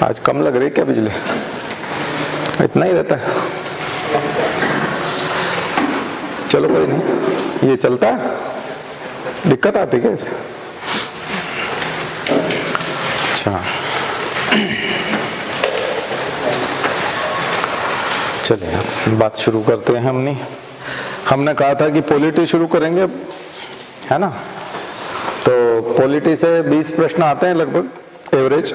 आज कम लग रही है क्या बिजली? इतना ही रहता है। चलो कोई नहीं, ये चलता है। दिक्कत आती है इसे? अच्छा, चलिए बात शुरू करते हैं। हमने कहा था कि पॉलिटी शुरू करेंगे, है ना? तो पॉलिटी से 20 प्रश्न आते हैं लगभग एवरेज,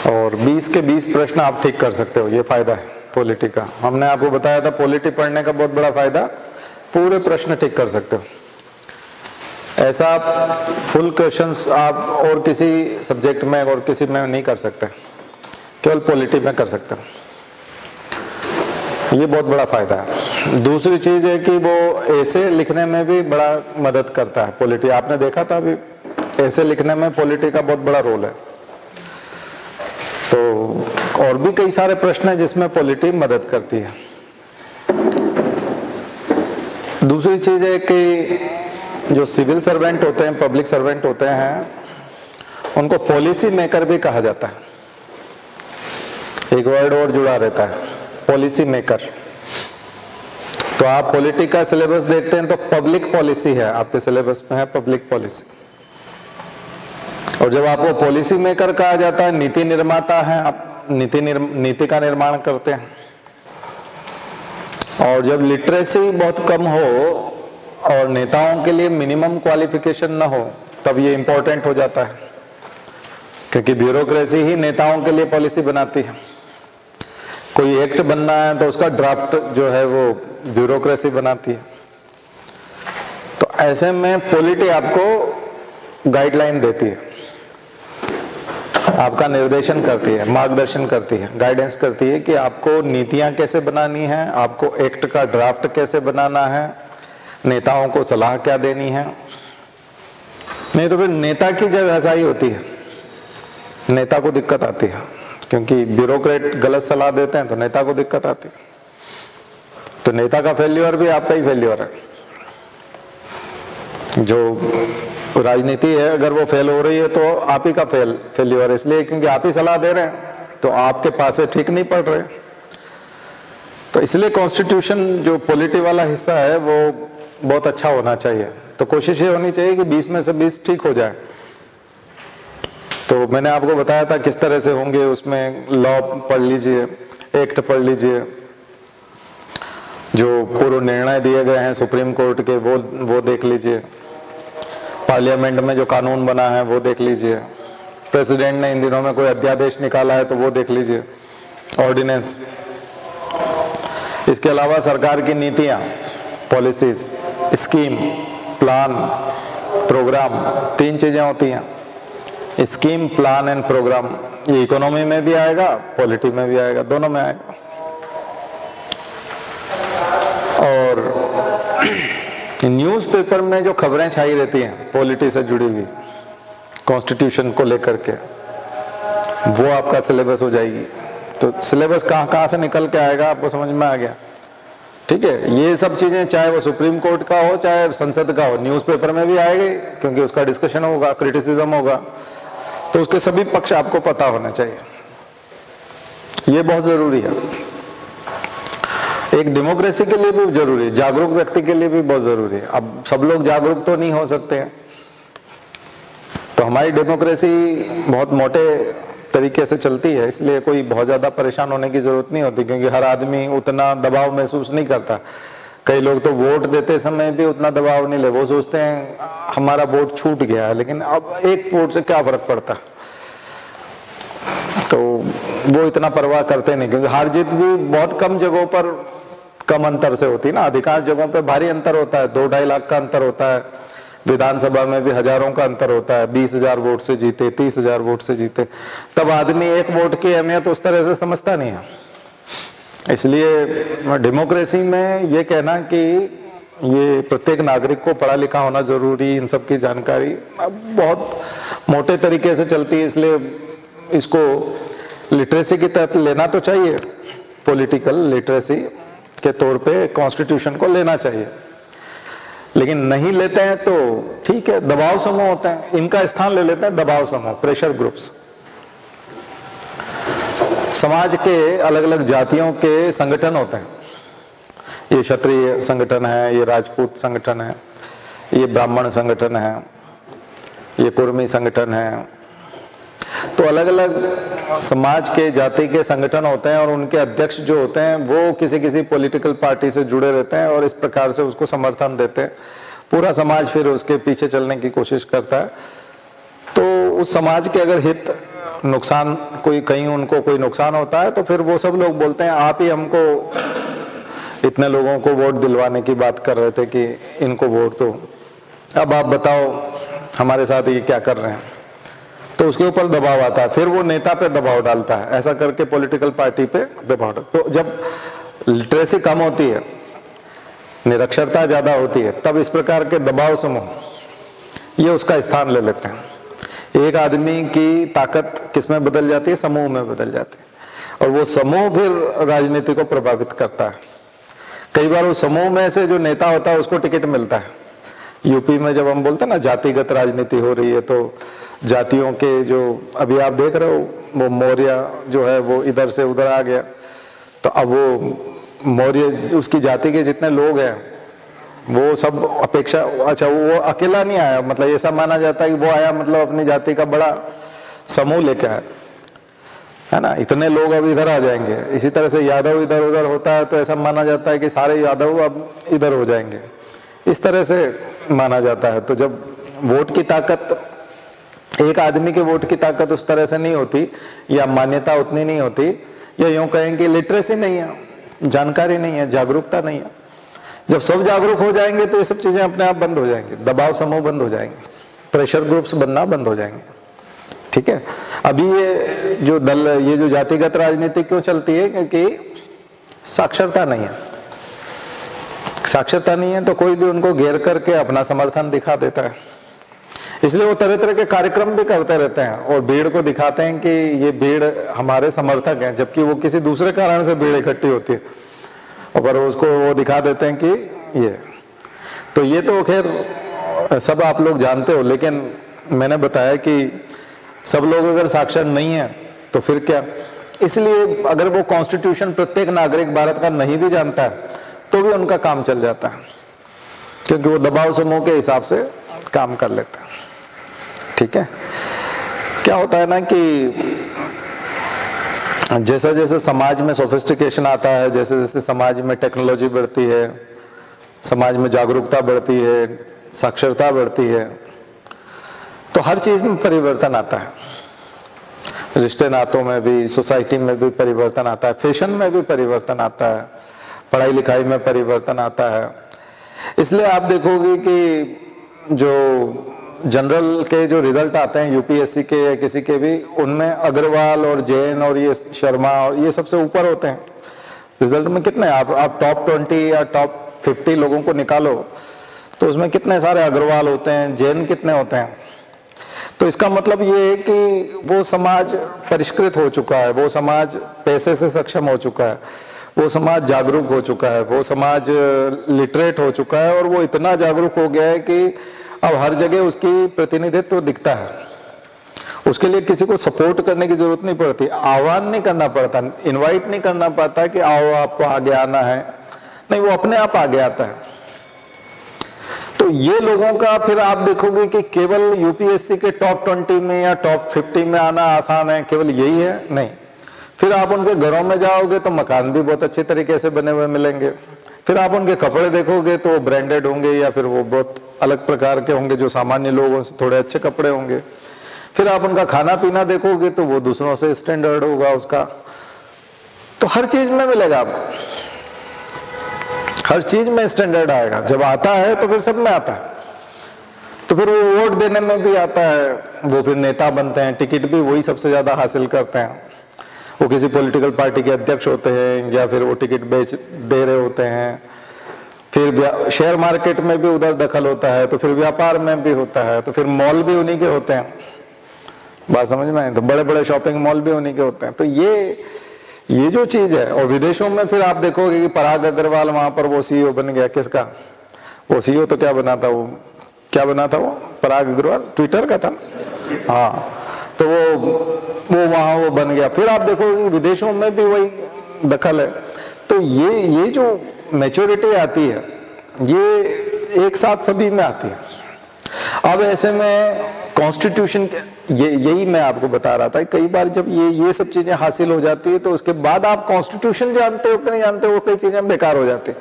और 20 के 20 प्रश्न आप ठीक कर सकते हो। ये फायदा है पॉलिटी का। हमने आपको बताया था पॉलिटी पढ़ने का बहुत बड़ा फायदा, पूरे प्रश्न ठीक कर सकते हो। ऐसा आप फुल क्वेश्चंस आप और किसी सब्जेक्ट में और किसी में नहीं कर सकते, केवल पॉलिटी में कर सकते हो। ये बहुत बड़ा फायदा है। दूसरी चीज है कि वो ऐसे लिखने में भी बड़ा मदद करता है पॉलिटी। आपने देखा था अभी ऐसे लिखने में पॉलिटी का बहुत बड़ा रोल है। तो और भी कई सारे प्रश्न हैं जिसमें पॉलिटी मदद करती है। दूसरी चीज है कि जो सिविल सर्वेंट होते हैं, पब्लिक सर्वेंट होते हैं, उनको पॉलिसी मेकर भी कहा जाता है। एक वर्ड और जुड़ा रहता है, पॉलिसी मेकर। तो आप पॉलिटी का सिलेबस देखते हैं तो पब्लिक पॉलिसी है आपके सिलेबस में, है पब्लिक पॉलिसी। और जब आपको पॉलिसी मेकर कहा जाता है, नीति निर्माता है, आप नीति का निर्माण करते हैं। और जब लिटरेसी बहुत कम हो और नेताओं के लिए मिनिमम क्वालिफिकेशन ना हो, तब ये इंपॉर्टेंट हो जाता है, क्योंकि ब्यूरोक्रेसी ही नेताओं के लिए पॉलिसी बनाती है। कोई एक्ट बनना है तो उसका ड्राफ्ट जो है वो ब्यूरोक्रेसी बनाती है। तो ऐसे में पॉलिटी आपको गाइडलाइन देती है, आपका निर्देशन करती है, मार्गदर्शन करती है, गाइडेंस करती है कि आपको नीतियां कैसे बनानी है, आपको एक्ट का ड्राफ्ट कैसे बनाना है, नेताओं को सलाह क्या देनी है। नहीं तो फिर नेता की जब ऐसाई होती है, नेता को दिक्कत आती है, क्योंकि ब्यूरोक्रेट गलत सलाह देते हैं तो नेता को दिक्कत आती है। तो नेता का फेल्योर भी आपका ही फेल्योर है। जो राजनीति है अगर वो फेल हो रही है तो आप ही का फेल्योर है, इसलिए क्योंकि आप ही सलाह दे रहे हैं तो आपके पास से ठीक नहीं पड़ रहे। तो इसलिए कॉन्स्टिट्यूशन जो पॉलिटी वाला हिस्सा है वो बहुत अच्छा होना चाहिए। तो कोशिश ये होनी चाहिए कि 20 में से 20 ठीक हो जाए। तो मैंने आपको बताया था किस तरह से होंगे, उसमें लॉ पढ़ लीजिए, एक्ट पढ़ लीजिए, जो पूर्व निर्णय दिए गए हैं सुप्रीम कोर्ट के वो देख लीजिए, पार्लियामेंट में जो कानून बना है वो देख लीजिए, प्रेसिडेंट ने इन दिनों में कोई अध्यादेश निकाला है तो वो देख लीजिए, ऑर्डिनेंस। इसके अलावा सरकार की नीतियां, पॉलिसीज, स्कीम, प्लान, प्रोग्राम, 3 चीजें होती हैं, स्कीम, प्लान एंड प्रोग्राम। ये इकोनॉमी में भी आएगा, पॉलिटी में भी आएगा, दोनों में आएगा। और न्यूज़पेपर में जो खबरें छाई रहती हैं पॉलिटी से जुड़ी हुई, कॉन्स्टिट्यूशन को लेकर के, वो आपका सिलेबस हो जाएगी। तो सिलेबस कहाँ से निकल के आएगा आपको समझ में आ गया? ठीक है। ये सब चीजें चाहे वो सुप्रीम कोर्ट का हो चाहे संसद का हो, न्यूज़पेपर में भी आएगी, क्योंकि उसका डिस्कशन होगा, क्रिटिसिज्म होगा, तो उसके सभी पक्ष आपको पता होना चाहिए। ये बहुत जरूरी है, एक डेमोक्रेसी के लिए भी जरूरी है, जागरूक व्यक्ति के लिए भी बहुत जरूरी है। अब सब लोग जागरूक तो नहीं हो सकते हैं, तो हमारी डेमोक्रेसी बहुत मोटे तरीके से चलती है, इसलिए कोई बहुत ज्यादा परेशान होने की जरूरत नहीं होती, क्योंकि हर आदमी उतना दबाव महसूस नहीं करता। कई लोग तो वोट देते समय भी उतना दबाव नहीं ले, वो सोचते हैं हमारा वोट छूट गया है, लेकिन अब एक वोट से क्या फर्क पड़ता, तो वो इतना परवाह करते नहीं, क्योंकि हार जीत भी बहुत कम जगहों पर कम अंतर से होती है ना। अधिकांश जगहों पे भारी अंतर होता है, 2-2.5 लाख का अंतर होता है, विधानसभा में भी हजारों का अंतर होता है, 20,000 वोट से जीते, 30,000 वोट से जीते, तब आदमी एक वोट की अहमियत उस तरह से समझता नहीं है। इसलिए डेमोक्रेसी में ये कहना कि ये प्रत्येक नागरिक को पढ़ा लिखा होना जरूरी, इन सब की जानकारी अब बहुत मोटे तरीके से चलती है, इसलिए इसको लिटरेसी की तरफ लेना तो चाहिए, पॉलिटिकल लिटरेसी के तौर पे कॉन्स्टिट्यूशन को लेना चाहिए। लेकिन नहीं लेते हैं तो ठीक है, दबाव समूह होते हैं, इनका स्थान ले लेते हैं दबाव समूह, प्रेशर ग्रुप्स। समाज के अलग अलग जातियों के संगठन होते हैं, ये क्षत्रिय संगठन है, ये राजपूत संगठन है, ये ब्राह्मण संगठन है, ये कुर्मी संगठन है। तो अलग अलग समाज के जाति के संगठन होते हैं और उनके अध्यक्ष जो होते हैं वो किसी किसी पॉलिटिकल पार्टी से जुड़े रहते हैं और इस प्रकार से उसको समर्थन देते हैं। पूरा समाज फिर उसके पीछे चलने की कोशिश करता है। तो उस समाज के अगर हित नुकसान कोई कहीं उनको कोई नुकसान होता है तो फिर वो सब लोग बोलते हैं आप ही हमको इतने लोगों को वोट दिलवाने की बात कर रहे थे कि इनको वोट दो, अब आप बताओ हमारे साथ ये क्या कर रहे हैं। तो उसके ऊपर दबाव आता है, फिर वो नेता पे दबाव डालता है, ऐसा करके पॉलिटिकल पार्टी पे दबाव डालता है। तो जब लिटरेसी कम होती है, निरक्षरता ज्यादा होती है, तब इस प्रकार के दबाव समूह ये उसका स्थान ले लेते हैं। एक आदमी की ताकत किसमें बदल जाती है? समूह में बदल जाती है, और वो समूह फिर राजनीति को प्रभावित करता है। कई बार उस समूह में से जो नेता होता है उसको टिकट मिलता है। यूपी में जब हम बोलते हैं ना जातिगत राजनीति हो रही है, तो जातियों के जो अभी आप देख रहे हो, वो मौर्य जो है वो इधर से उधर आ गया, तो अब वो मौर्य उसकी जाति के जितने लोग हैं वो सब अपेक्षा, अच्छा वो अकेला नहीं आया, मतलब ऐसा माना जाता है कि वो आया मतलब अपनी जाति का बड़ा समूह लेके आया, है ना, इतने लोग अब इधर आ जाएंगे। इसी तरह से यादव इधर उधर होता है तो ऐसा माना जाता है कि सारे यादव अब इधर हो जाएंगे, इस तरह से माना जाता है। तो जब वोट की ताकत, एक आदमी के वोट की ताकत उस तरह से नहीं होती, या मान्यता उतनी नहीं होती, या यूं कहें कि लिटरेसी नहीं है, जानकारी नहीं है, जागरूकता नहीं है। जब सब जागरूक हो जाएंगे तो ये सब चीजें अपने आप बंद हो जाएंगी, दबाव समूह बंद हो जाएंगे, प्रेशर ग्रुप्स बनना बंद हो जाएंगे। ठीक है, अभी ये जो दल, ये जो जातिगत राजनीति क्यों चलती है? क्योंकि साक्षरता नहीं है। साक्षरता नहीं है तो कोई भी उनको घेर करके अपना समर्थन दिखा देता है, इसलिए वो तरह तरह के कार्यक्रम भी करते रहते हैं और भीड़ को दिखाते हैं कि ये भीड़ हमारे समर्थक हैं, जबकि वो किसी दूसरे कारण से भीड़ इकट्ठी होती है, और उसको वो दिखा देते हैं कि ये। तो ये तो खैर सब आप लोग जानते हो, लेकिन मैंने बताया कि सब लोग अगर साक्षर नहीं है तो फिर क्या। इसलिए अगर वो कॉन्स्टिट्यूशन प्रत्येक नागरिक भारत का नहीं भी जानता है तो भी उनका काम चल जाता है, क्योंकि वो दबाव समूह के हिसाब से काम कर लेते हैं। ठीक है, क्या होता है ना कि जैसे जैसे समाज में सोफिस्टिकेशन आता है, जैसे जैसे समाज में टेक्नोलॉजी बढ़ती है, समाज में जागरूकता बढ़ती है, साक्षरता बढ़ती है, तो हर चीज में परिवर्तन आता है। रिश्ते नातों में भी, सोसाइटी में भी परिवर्तन आता है, फैशन में भी परिवर्तन आता है, पढ़ाई लिखाई में परिवर्तन आता है। इसलिए आप देखोगे कि जो जनरल के जो रिजल्ट आते हैं यूपीएससी के या किसी के भी, उनमें अग्रवाल और जैन और ये शर्मा और ये सबसे ऊपर होते हैं रिजल्ट में। कितने आप टॉप 20 या टॉप 50 लोगों को निकालो तो उसमें कितने सारे अग्रवाल होते हैं, जैन कितने होते हैं। तो इसका मतलब ये है कि वो समाज परिष्कृत हो चुका है, वो समाज पैसे से सक्षम हो चुका है, वो समाज जागरूक हो चुका है, वो समाज लिटरेट हो चुका है, और वो इतना जागरूक हो गया है कि अब हर जगह उसकी प्रतिनिधित्व दिखता है। उसके लिए किसी को सपोर्ट करने की जरूरत नहीं पड़ती, आह्वान नहीं करना पड़ता, इनवाइट नहीं करना पड़ता कि आओ आपको आगे आना है, नहीं, वो अपने आप आगे आता है। तो ये लोगों का फिर आप देखोगे कि केवल यूपीएससी के टॉप 20 में या टॉप 50 में आना आसान है, केवल यही है? नहीं। फिर आप उनके घरों में जाओगे तो मकान भी बहुत अच्छे तरीके से बने हुए मिलेंगे, फिर आप उनके कपड़े देखोगे तो ब्रांडेड होंगे या फिर वो बहुत अलग प्रकार के होंगे, जो सामान्य लोगों से थोड़े अच्छे कपड़े होंगे। फिर आप उनका खाना पीना देखोगे तो वो दूसरों से स्टैंडर्ड होगा उसका। तो हर चीज में मिलेगा आपको, हर चीज में स्टैंडर्ड आएगा। जब आता है तो फिर सब में आता है, तो फिर वो वोट देने में भी आता है, वो फिर नेता बनते हैं, टिकट भी वही सबसे ज्यादा हासिल करते हैं। वो किसी पॉलिटिकल पार्टी के अध्यक्ष होते हैं या फिर वो टिकट बेच दे रहे होते हैं। फिर शेयर मार्केट में भी उधर दखल होता है, तो फिर व्यापार में भी होता है, तो फिर मॉल भी उन्हीं के होते हैं। बात समझ में आई? तो बड़े बड़े शॉपिंग मॉल भी उन्हीं के होते हैं। तो ये जो चीज है। और विदेशों में फिर आप देखोगे कि पराग अग्रवाल वहां पर वो सीईओ बन गया, किसका? वो सीईओ तो क्या बना था वो पराग अग्रवाल, ट्विटर का था ना। हाँ, तो वो वहां वो बन गया। फिर आप देखो विदेशों में भी वही दखल है। तो ये जो मैच्योरिटी आती है ये एक साथ सभी में आती है। अब ऐसे में कॉन्स्टिट्यूशन, यही मैं आपको बता रहा था, कई बार जब ये सब चीजें हासिल हो जाती है तो उसके बाद आप कॉन्स्टिट्यूशन जानते हो कि नहीं जानते हो, कई चीजें बेकार हो जाती।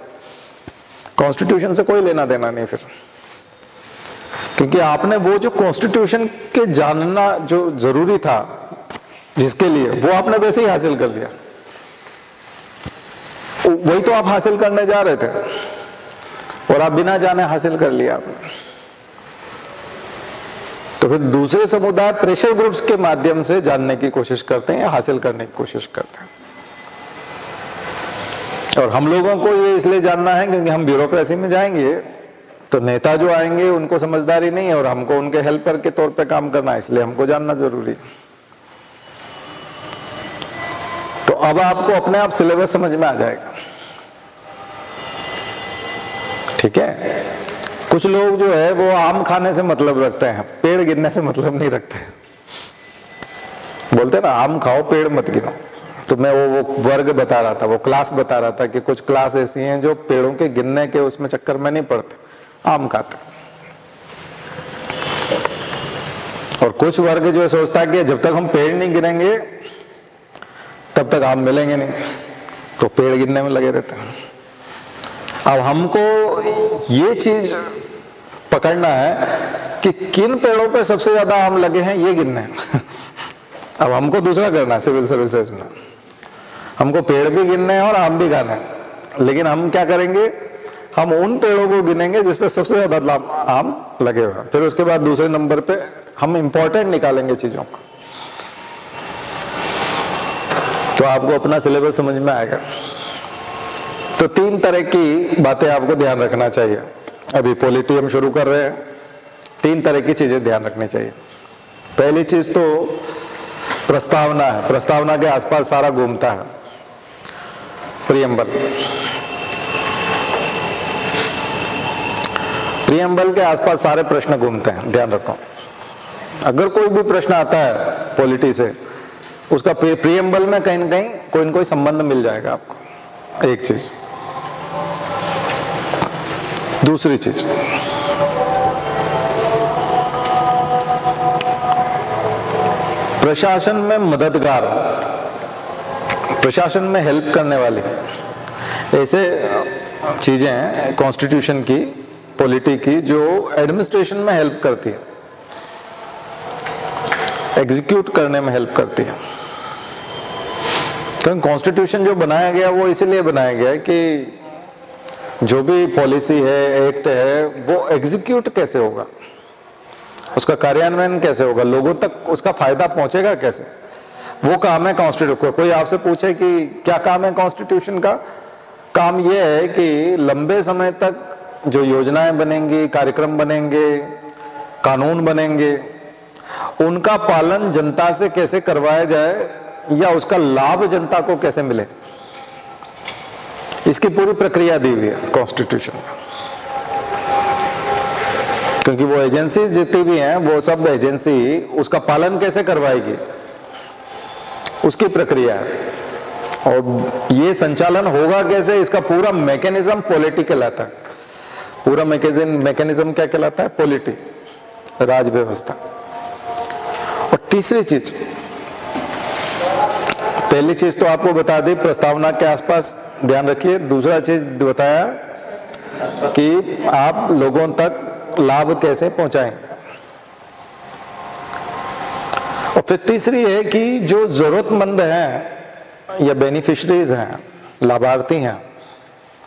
कॉन्स्टिट्यूशन से कोई लेना देना नहीं फिर, क्योंकि आपने वो जो कॉन्स्टिट्यूशन के जानना जो जरूरी था जिसके लिए, वो आपने वैसे ही हासिल कर लिया। वही तो आप हासिल करने जा रहे थे और आप बिना जाने हासिल कर लिया आपने। तो फिर दूसरे समुदाय प्रेशर ग्रुप्स के माध्यम से जानने की कोशिश करते हैं या हासिल करने की कोशिश करते हैं। और हम लोगों को ये इसलिए जानना है क्योंकि हम ब्यूरोक्रेसी में जाएंगे तो नेता जो आएंगे उनको समझदारी नहीं है और हमको उनके हेल्पर के तौर पे काम करना है, इसलिए हमको जानना जरूरी है। तो अब आपको अपने आप सिलेबस समझ में आ जाएगा, ठीक है। कुछ लोग जो है वो आम खाने से मतलब रखते हैं, पेड़ गिनने से मतलब नहीं रखते। बोलते हैं ना आम खाओ पेड़ मत गिनो। तो मैं वो वर्ग बता रहा था, वो क्लास बता रहा था कि कुछ क्लास ऐसी हैं जो पेड़ों के गिनने के उसमें चक्कर में नहीं पड़ते, आम खाते। और कुछ वर्ग जो सोचता है कि जब तक हम पेड़ नहीं गिनेंगे तब तक आम मिलेंगे नहीं, तो पेड़ गिनने में लगे रहते हैं। अब हमको ये चीज पकड़ना है कि किन पेड़ों पे सबसे ज्यादा आम लगे हैं ये गिनना है। अब हमको दूसरा करना है सिविल सर्विसेज में, हमको पेड़ भी गिनने हैं और आम भी खाने हैं। लेकिन हम क्या करेंगे, हम उन पेड़ों को गिनेंगे जिसपे सबसे ज्यादा आम लगे हुए हैं। फिर उसके बाद दूसरे नंबर पे हम इंपॉर्टेंट निकालेंगे चीजों को। तो आपको अपना सिलेबस समझ में आएगा। तो 3 तरह की बातें आपको ध्यान रखना चाहिए। अभी पॉलिटी हम शुरू कर रहे हैं, 3 तरह की चीजें ध्यान रखनी चाहिए। पहली चीज तो प्रस्तावना है, प्रस्तावना के आसपास सारा घूमता है। प्रियम्बल के आसपास सारे प्रश्न घूमते हैं, ध्यान रखो। अगर कोई भी प्रश्न आता है पॉलिटी से, उसका प्रियम्बल में कहीं न कहीं कोई न कोई संबंध मिल जाएगा आपको। एक चीज। दूसरी चीज, प्रशासन में मददगार, प्रशासन में हेल्प करने वाली ऐसे चीजें हैं कॉन्स्टिट्यूशन की, पॉलिटी की, जो एडमिनिस्ट्रेशन में हेल्प करती है, एग्जीक्यूट करने में हेल्प करती है। क्योंकि कॉन्स्टिट्यूशन जो बनाया गया वो इसीलिए बनाया गया है कि जो भी पॉलिसी है, एक्ट है, वो एग्जीक्यूट कैसे होगा, उसका कार्यान्वयन कैसे होगा, लोगों तक उसका फायदा पहुंचेगा कैसे, वो काम है कॉन्स्टिट्यूशन। कोई आपसे पूछे कि क्या काम है कॉन्स्टिट्यूशन का, काम ये है कि लंबे समय तक जो योजनाएं बनेंगी, कार्यक्रम बनेंगे, कानून बनेंगे, उनका पालन जनता से कैसे करवाया जाए या उसका लाभ जनता को कैसे मिले, इसकी पूरी प्रक्रिया दी हुई है कॉन्स्टिट्यूशन में। क्योंकि वो एजेंसी जितनी भी हैं, वो सब एजेंसी उसका पालन कैसे करवाएगी, उसकी प्रक्रिया है। और ये संचालन होगा कैसे, इसका पूरा मैकेनिज्म पॉलिटी कहलाता है। पूरा मैकेनिज्म क्या कहलाता है, पॉलिटी, राज व्यवस्था। और तीसरी चीज, पहली चीज तो आपको बता दी प्रस्तावना के आसपास ध्यान रखिए। दूसरा चीज बताया कि आप लोगों तक लाभ कैसे पहुंचाएं। और फिर तीसरी है कि जो जरूरतमंद हैं या बेनिफिशरीज हैं, लाभार्थी हैं,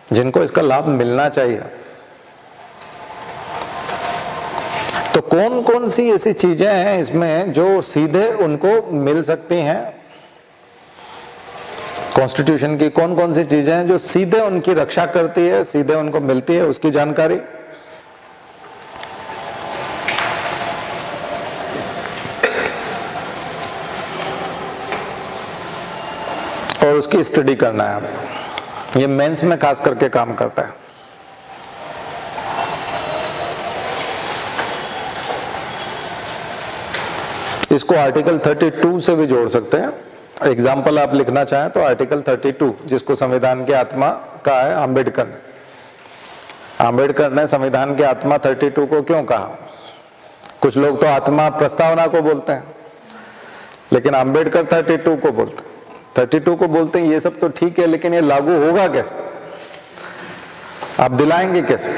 जिनको इसका लाभ मिलना चाहिए, तो कौन कौन सी ऐसी चीजें हैं इसमें जो सीधे उनको मिल सकती हैं। कॉन्स्टिट्यूशन की कौन कौन सी चीजें हैं जो सीधे उनकी रक्षा करती है, सीधे उनको मिलती है, उसकी जानकारी। और उसकी स्टडी करना है आपको। ये मेंस में खास करके काम करता है। इसको आर्टिकल 32 से भी जोड़ सकते हैं। एग्जाम्पल आप लिखना चाहें तो आर्टिकल 32, जिसको संविधान की आत्मा कहा है आम्बेडकर ने। आम्बेडकर ने संविधान की आत्मा 32 को क्यों कहा? कुछ लोग तो आत्मा प्रस्तावना को बोलते हैं, लेकिन आम्बेडकर 32 को बोलते हैं। 32 को बोलते हैं, ये सब तो ठीक है, लेकिन ये लागू होगा कैसे? आप दिलाएंगे कैसे?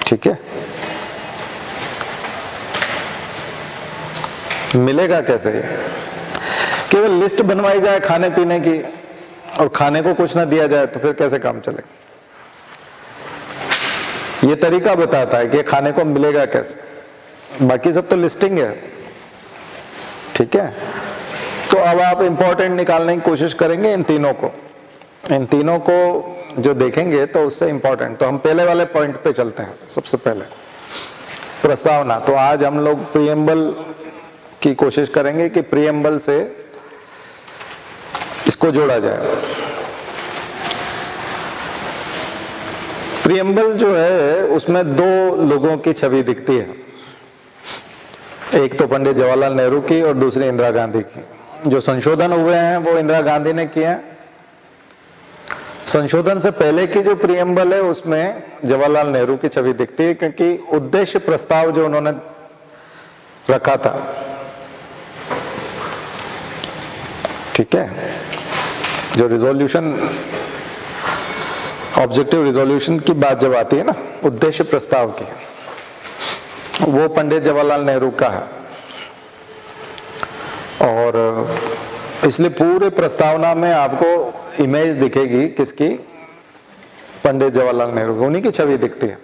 ठीक है, मिलेगा कैसे? केवल लिस्ट बनवाई जाए खाने पीने की और खाने को कुछ ना दिया जाए तो फिर कैसे काम चलेगा? ये तरीका बताता है कि खाने को मिलेगा कैसे, बाकी सब तो लिस्टिंग है। ठीक है, तो अब आप इंपॉर्टेंट निकालने की कोशिश करेंगे इन तीनों को जो देखेंगे तो उससे इंपॉर्टेंट। तो हम पहले वाले पॉइंट पे चलते हैं। सबसे पहले प्रस्तावना। तो आज हम लोग प्रीएम्बल की कोशिश करेंगे कि प्रीएम्बल से इसको जोड़ा जाए। प्रीएम्बल जो है उसमें दो लोगों की छवि दिखती है, एक तो पंडित जवाहरलाल नेहरू की और दूसरी इंदिरा गांधी की। जो संशोधन हुए हैं वो इंदिरा गांधी ने किए हैं। संशोधन से पहले की जो प्रीएम्बल है उसमें जवाहरलाल नेहरू की छवि दिखती है, क्योंकि उद्देश्य प्रस्ताव जो उन्होंने रखा था, ठीक है, जो रिजोल्यूशन, ऑब्जेक्टिव रिजोल्यूशन की बात जब आती है ना, उद्देश्य प्रस्ताव की, वो पंडित जवाहरलाल नेहरू का है। और इसलिए पूरे प्रस्तावना में आपको इमेज दिखेगी किसकी? पंडित जवाहरलाल नेहरू, उन्हीं की छवि दिखती है।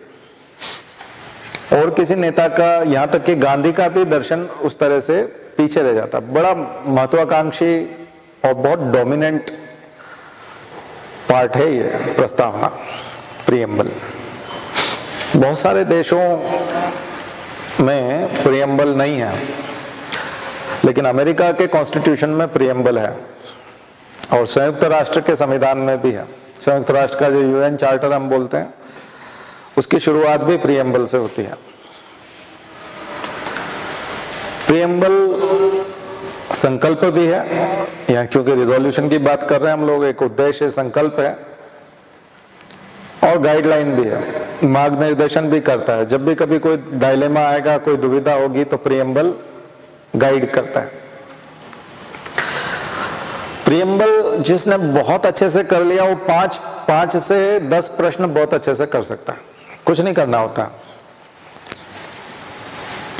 और किसी नेता का, यहां तक कि गांधी का भी दर्शन उस तरह से पीछे रह जाता। बड़ा महत्वाकांक्षी और बहुत डोमिनेंट पार्ट है ये प्रस्तावना, प्रीएम्बल। बहुत सारे देशों में प्रीएम्बल नहीं है, लेकिन अमेरिका के कॉन्स्टिट्यूशन में प्रीएम्बल है और संयुक्त राष्ट्र के संविधान में भी है। संयुक्त राष्ट्र का जो यूएन चार्टर हम बोलते हैं, उसकी शुरुआत भी प्रीएम्बल से होती है। प्रीएम्बल संकल्प भी है, यहाँ क्योंकि रिजोल्यूशन की बात कर रहे हैं हम लोग, एक उद्देश्य संकल्प है और गाइडलाइन भी है, मार्गनिर्देशन भी करता है। जब भी कभी कोई डायलेमा आएगा, कोई दुविधा होगी, तो प्रीएम्बल गाइड करता है। प्रीएम्बल जिसने बहुत अच्छे से कर लिया, वो 5 से 10 प्रश्न बहुत अच्छे से कर सकता है, कुछ नहीं करना होता।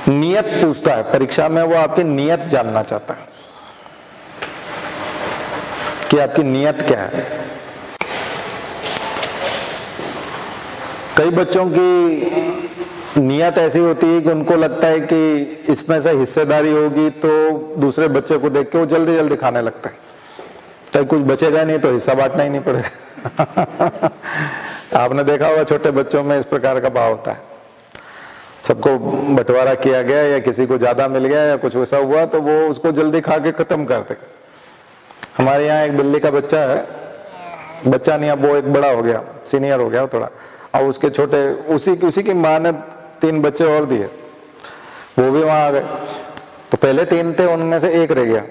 नियत पूछता है परीक्षा में, वो आपकी नियत जानना चाहता है कि आपकी नियत क्या है। कई बच्चों की नियत ऐसी होती है कि उनको लगता है कि इसमें से हिस्सेदारी होगी तो दूसरे बच्चे को देख के वो जल्दी जल्दी खाने लगते हैं, तो कुछ बचेगा नहीं तो हिस्सा बांटना ही नहीं पड़ेगा। आपने देखा होगा छोटे बच्चों में इस प्रकार का भाव होता है, सबको बंटवारा किया गया या किसी को ज्यादा मिल गया या कुछ वैसा हुआ तो वो उसको जल्दी खा के खत्म कर दे। हमारे यहाँ एक बिल्ली का बच्चा है, बच्चा नहीं, अब वो एक बड़ा हो गया, सीनियर हो गया थोड़ा, और उसके छोटे उसी की माँ ने 3 बच्चे और दिए, वो भी वहां आ गए। तो पहले 3 थे, उनमें से एक रह गया,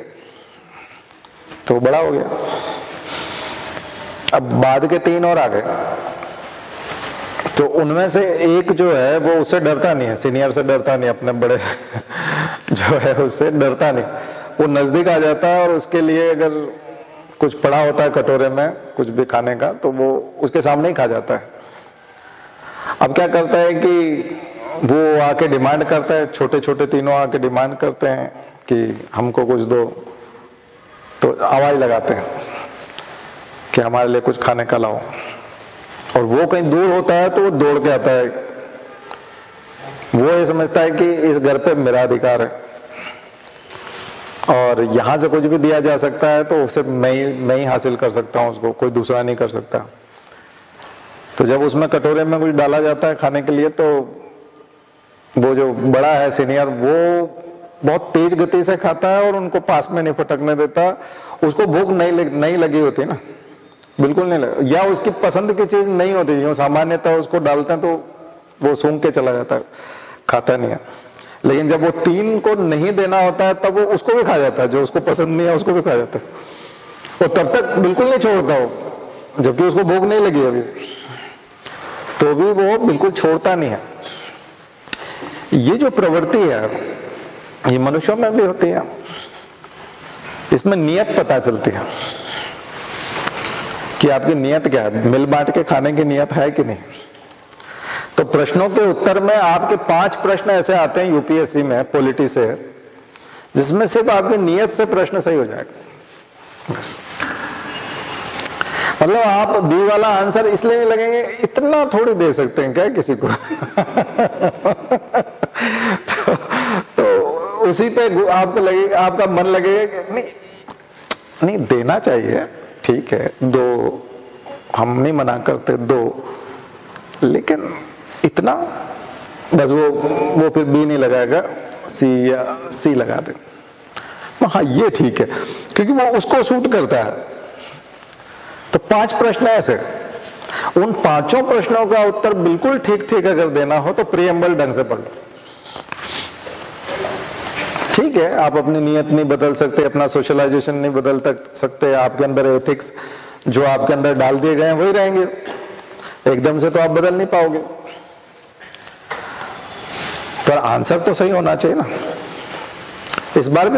तो वो बड़ा हो गया। अब बाद के 3 और आ गए, तो उनमें से एक जो है वो उससे डरता नहीं है, सीनियर से डरता नहीं, अपने बड़े जो है उससे डरता नहीं, वो नजदीक आ जाता है और उसके लिए अगर कुछ पड़ा होता है कटोरे में कुछ भी खाने का तो वो उसके सामने ही खा जाता है। अब क्या करता है कि वो आके डिमांड करता है, छोटे छोटे तीनों आके डिमांड करते हैं कि हमको कुछ दो, तो आवाज लगाते हैं कि हमारे लिए कुछ खाने का लाओ, और वो कहीं दूर होता है तो वो दौड़ के आता है। वो ये समझता है कि इस घर पे मेरा अधिकार है और यहां से कुछ भी दिया जा सकता है तो उसे मैं ही हासिल कर सकता हूं, उसको कोई दूसरा नहीं कर सकता। तो जब उसमें कटोरे में कुछ डाला जाता है खाने के लिए, तो वो जो बड़ा है सीनियर, वो बहुत तेज गति से खाता है और उनको पास में नहीं फटकने देता। उसको भूख नहीं लगी होती ना, बिल्कुल नहीं लगी, या उसकी पसंद की चीज नहीं होती, जो सामान्यतः उसको डालते हैं तो वो सूंघ के चला जाता है, खाता नहीं है। लेकिन जब वो 3 को नहीं देना होता है तब वो उसको भी खा जाता है, जो उसको पसंद नहीं है उसको भी खा जाता है, और तब तक बिल्कुल नहीं छोड़ता हो, जबकि उसको भूख नहीं लगी अभी, तो भी वो बिल्कुल छोड़ता नहीं है। ये जो प्रवृत्ति है ये मनुष्यों में भी होती है। इसमें नियत पता चलती है कि आपकी नियत क्या है, मिल बांट के खाने की नियत है कि नहीं। तो प्रश्नों के उत्तर में आपके 5 प्रश्न ऐसे आते हैं यूपीएससी में पॉलिटी से, जिसमें सिर्फ आपकी नियत से प्रश्न सही हो जाएगा बस। मतलब आप बी वाला आंसर इसलिए नहीं लगेंगे, इतना थोड़ी दे सकते हैं क्या किसी को तो उसी पे आपको लगेगा, आपका मन लगेगा कि नहीं देना चाहिए, ठीक है दो, हम नहीं मना करते दो, लेकिन इतना बस वो फिर बी नहीं लगाएगा, सी या सी लगा दे। हाँ ये ठीक है, क्योंकि वो उसको सूट करता है। तो 5 प्रश्न ऐसे, उन 5 प्रश्नों का उत्तर बिल्कुल ठीक ठीक अगर देना हो तो प्रीएम्बल ढंग से पढ़ लो। ठीक है, आप अपनी नियत नहीं बदल सकते, अपना सोशलाइजेशन नहीं बदल सकते, आपके अंदर एथिक्स जो आपके अंदर डाल दिए गए हैं वही रहेंगे, एकदम से तो आप बदल नहीं पाओगे, पर आंसर तो सही होना चाहिए ना। इस बार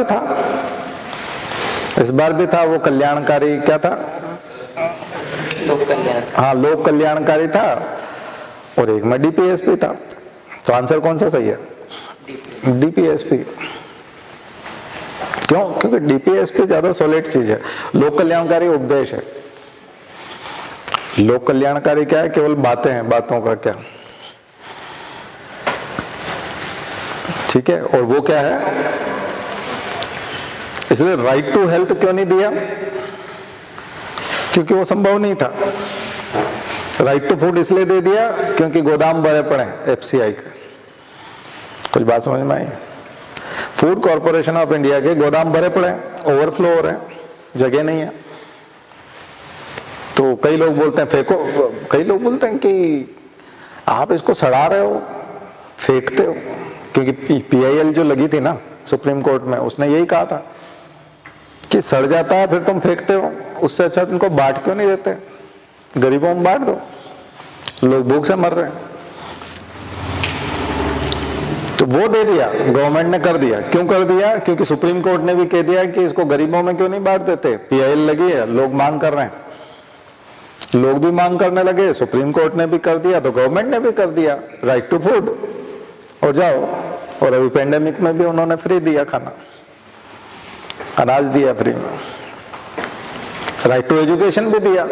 भी था वो कल्याणकारी, क्या था, लोक कल्याण, हाँ लोक कल्याणकारी था, और एक में डीपीएसपी था। तो आंसर कौन सा सही है, डीपीएसपी। क्यों? क्योंकि डीपीएसपी ज्यादा सॉलिड चीज है, लोक कल्याणकारी उपदेश है। लोक कल्याणकारी क्या है, केवल बातें हैं, बातों का क्या, ठीक है। और वो क्या है, इसलिए राइट टू हेल्थ क्यों नहीं दिया, क्योंकि वो संभव नहीं था। राइट टू फूड इसलिए दे दिया क्योंकि गोदाम भरे पड़े एफसीआई के। कुछ बात समझ में आई? फूड कॉर्पोरेशन ऑफ इंडिया के गोदाम भरे पड़े, ओवरफ्लो हो रहे हैं, जगह नहीं है। तो कई लोग बोलते हैं फेंको, कई लोग बोलते हैं कि आप इसको सड़ा रहे हो, फेंकते हो, क्योंकि पीआईएल जो लगी थी ना सुप्रीम कोर्ट में, उसने यही कहा था कि सड़ जाता है फिर तुम फेंकते हो, उससे अच्छा तुमको बांट क्यों नहीं देते, गरीबों में बांट दो, लोग भूख से मर रहे हैं। तो वो दे दिया, गवर्नमेंट ने कर दिया। क्यों कर दिया? क्योंकि सुप्रीम कोर्ट ने भी कह दिया कि इसको गरीबों में क्यों नहीं बांट देते, पीआईएल लगी है, लोग मांग कर रहे हैं, लोग भी मांग करने लगे, सुप्रीम कोर्ट ने भी कर दिया तो गवर्नमेंट ने भी कर दिया, राइट टू फूड हो जाओ। और अभी पेंडेमिक में भी उन्होंने फ्री दिया खाना, अनाज दिया फ्री में। राइट टू एजुकेशन भी दिया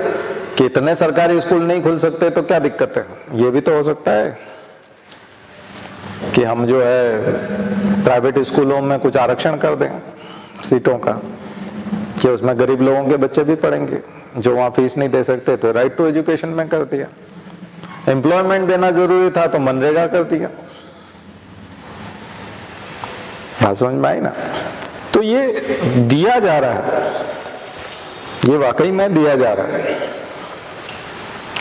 कि इतने सरकारी स्कूल नहीं खुल सकते तो क्या दिक्कत है, ये भी तो हो सकता है कि हम जो है प्राइवेट स्कूलों में कुछ आरक्षण कर दें सीटों का, कि उसमें गरीब लोगों के बच्चे भी पढ़ेंगे जो वहां फीस नहीं दे सकते। तो राइट टू एजुकेशन में कर दिया। एम्प्लॉयमेंट देना जरूरी था तो मनरेगा कर दिया। बात समझ में आई ना? तो ये दिया जा रहा है, ये वाकई में दिया जा रहा है।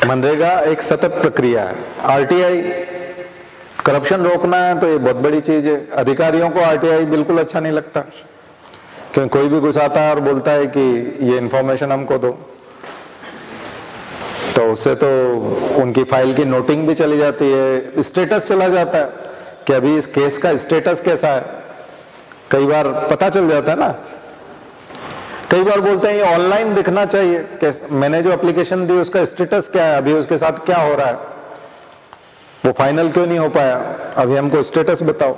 मनरेगा एक सतत प्रक्रिया है। आरटीआई, करप्शन रोकना है तो ये बहुत बड़ी चीज है। अधिकारियों को आरटीआई बिल्कुल अच्छा नहीं लगता, क्योंकि कोई भी घुसाता है और बोलता है कि ये इंफॉर्मेशन हमको दो, तो उससे तो उनकी फाइल की नोटिंग भी चली जाती है, स्टेटस चला जाता है कि अभी इस केस का स्टेटस कैसा है, कई बार पता चल जाता है ना। कई बार बोलते हैं ये ऑनलाइन दिखना चाहिए, मैंने जो एप्लीकेशन दी उसका स्टेटस क्या है, अभी उसके साथ क्या हो रहा है, वो फाइनल क्यों नहीं हो पाया, अभी हमको स्टेटस बताओ।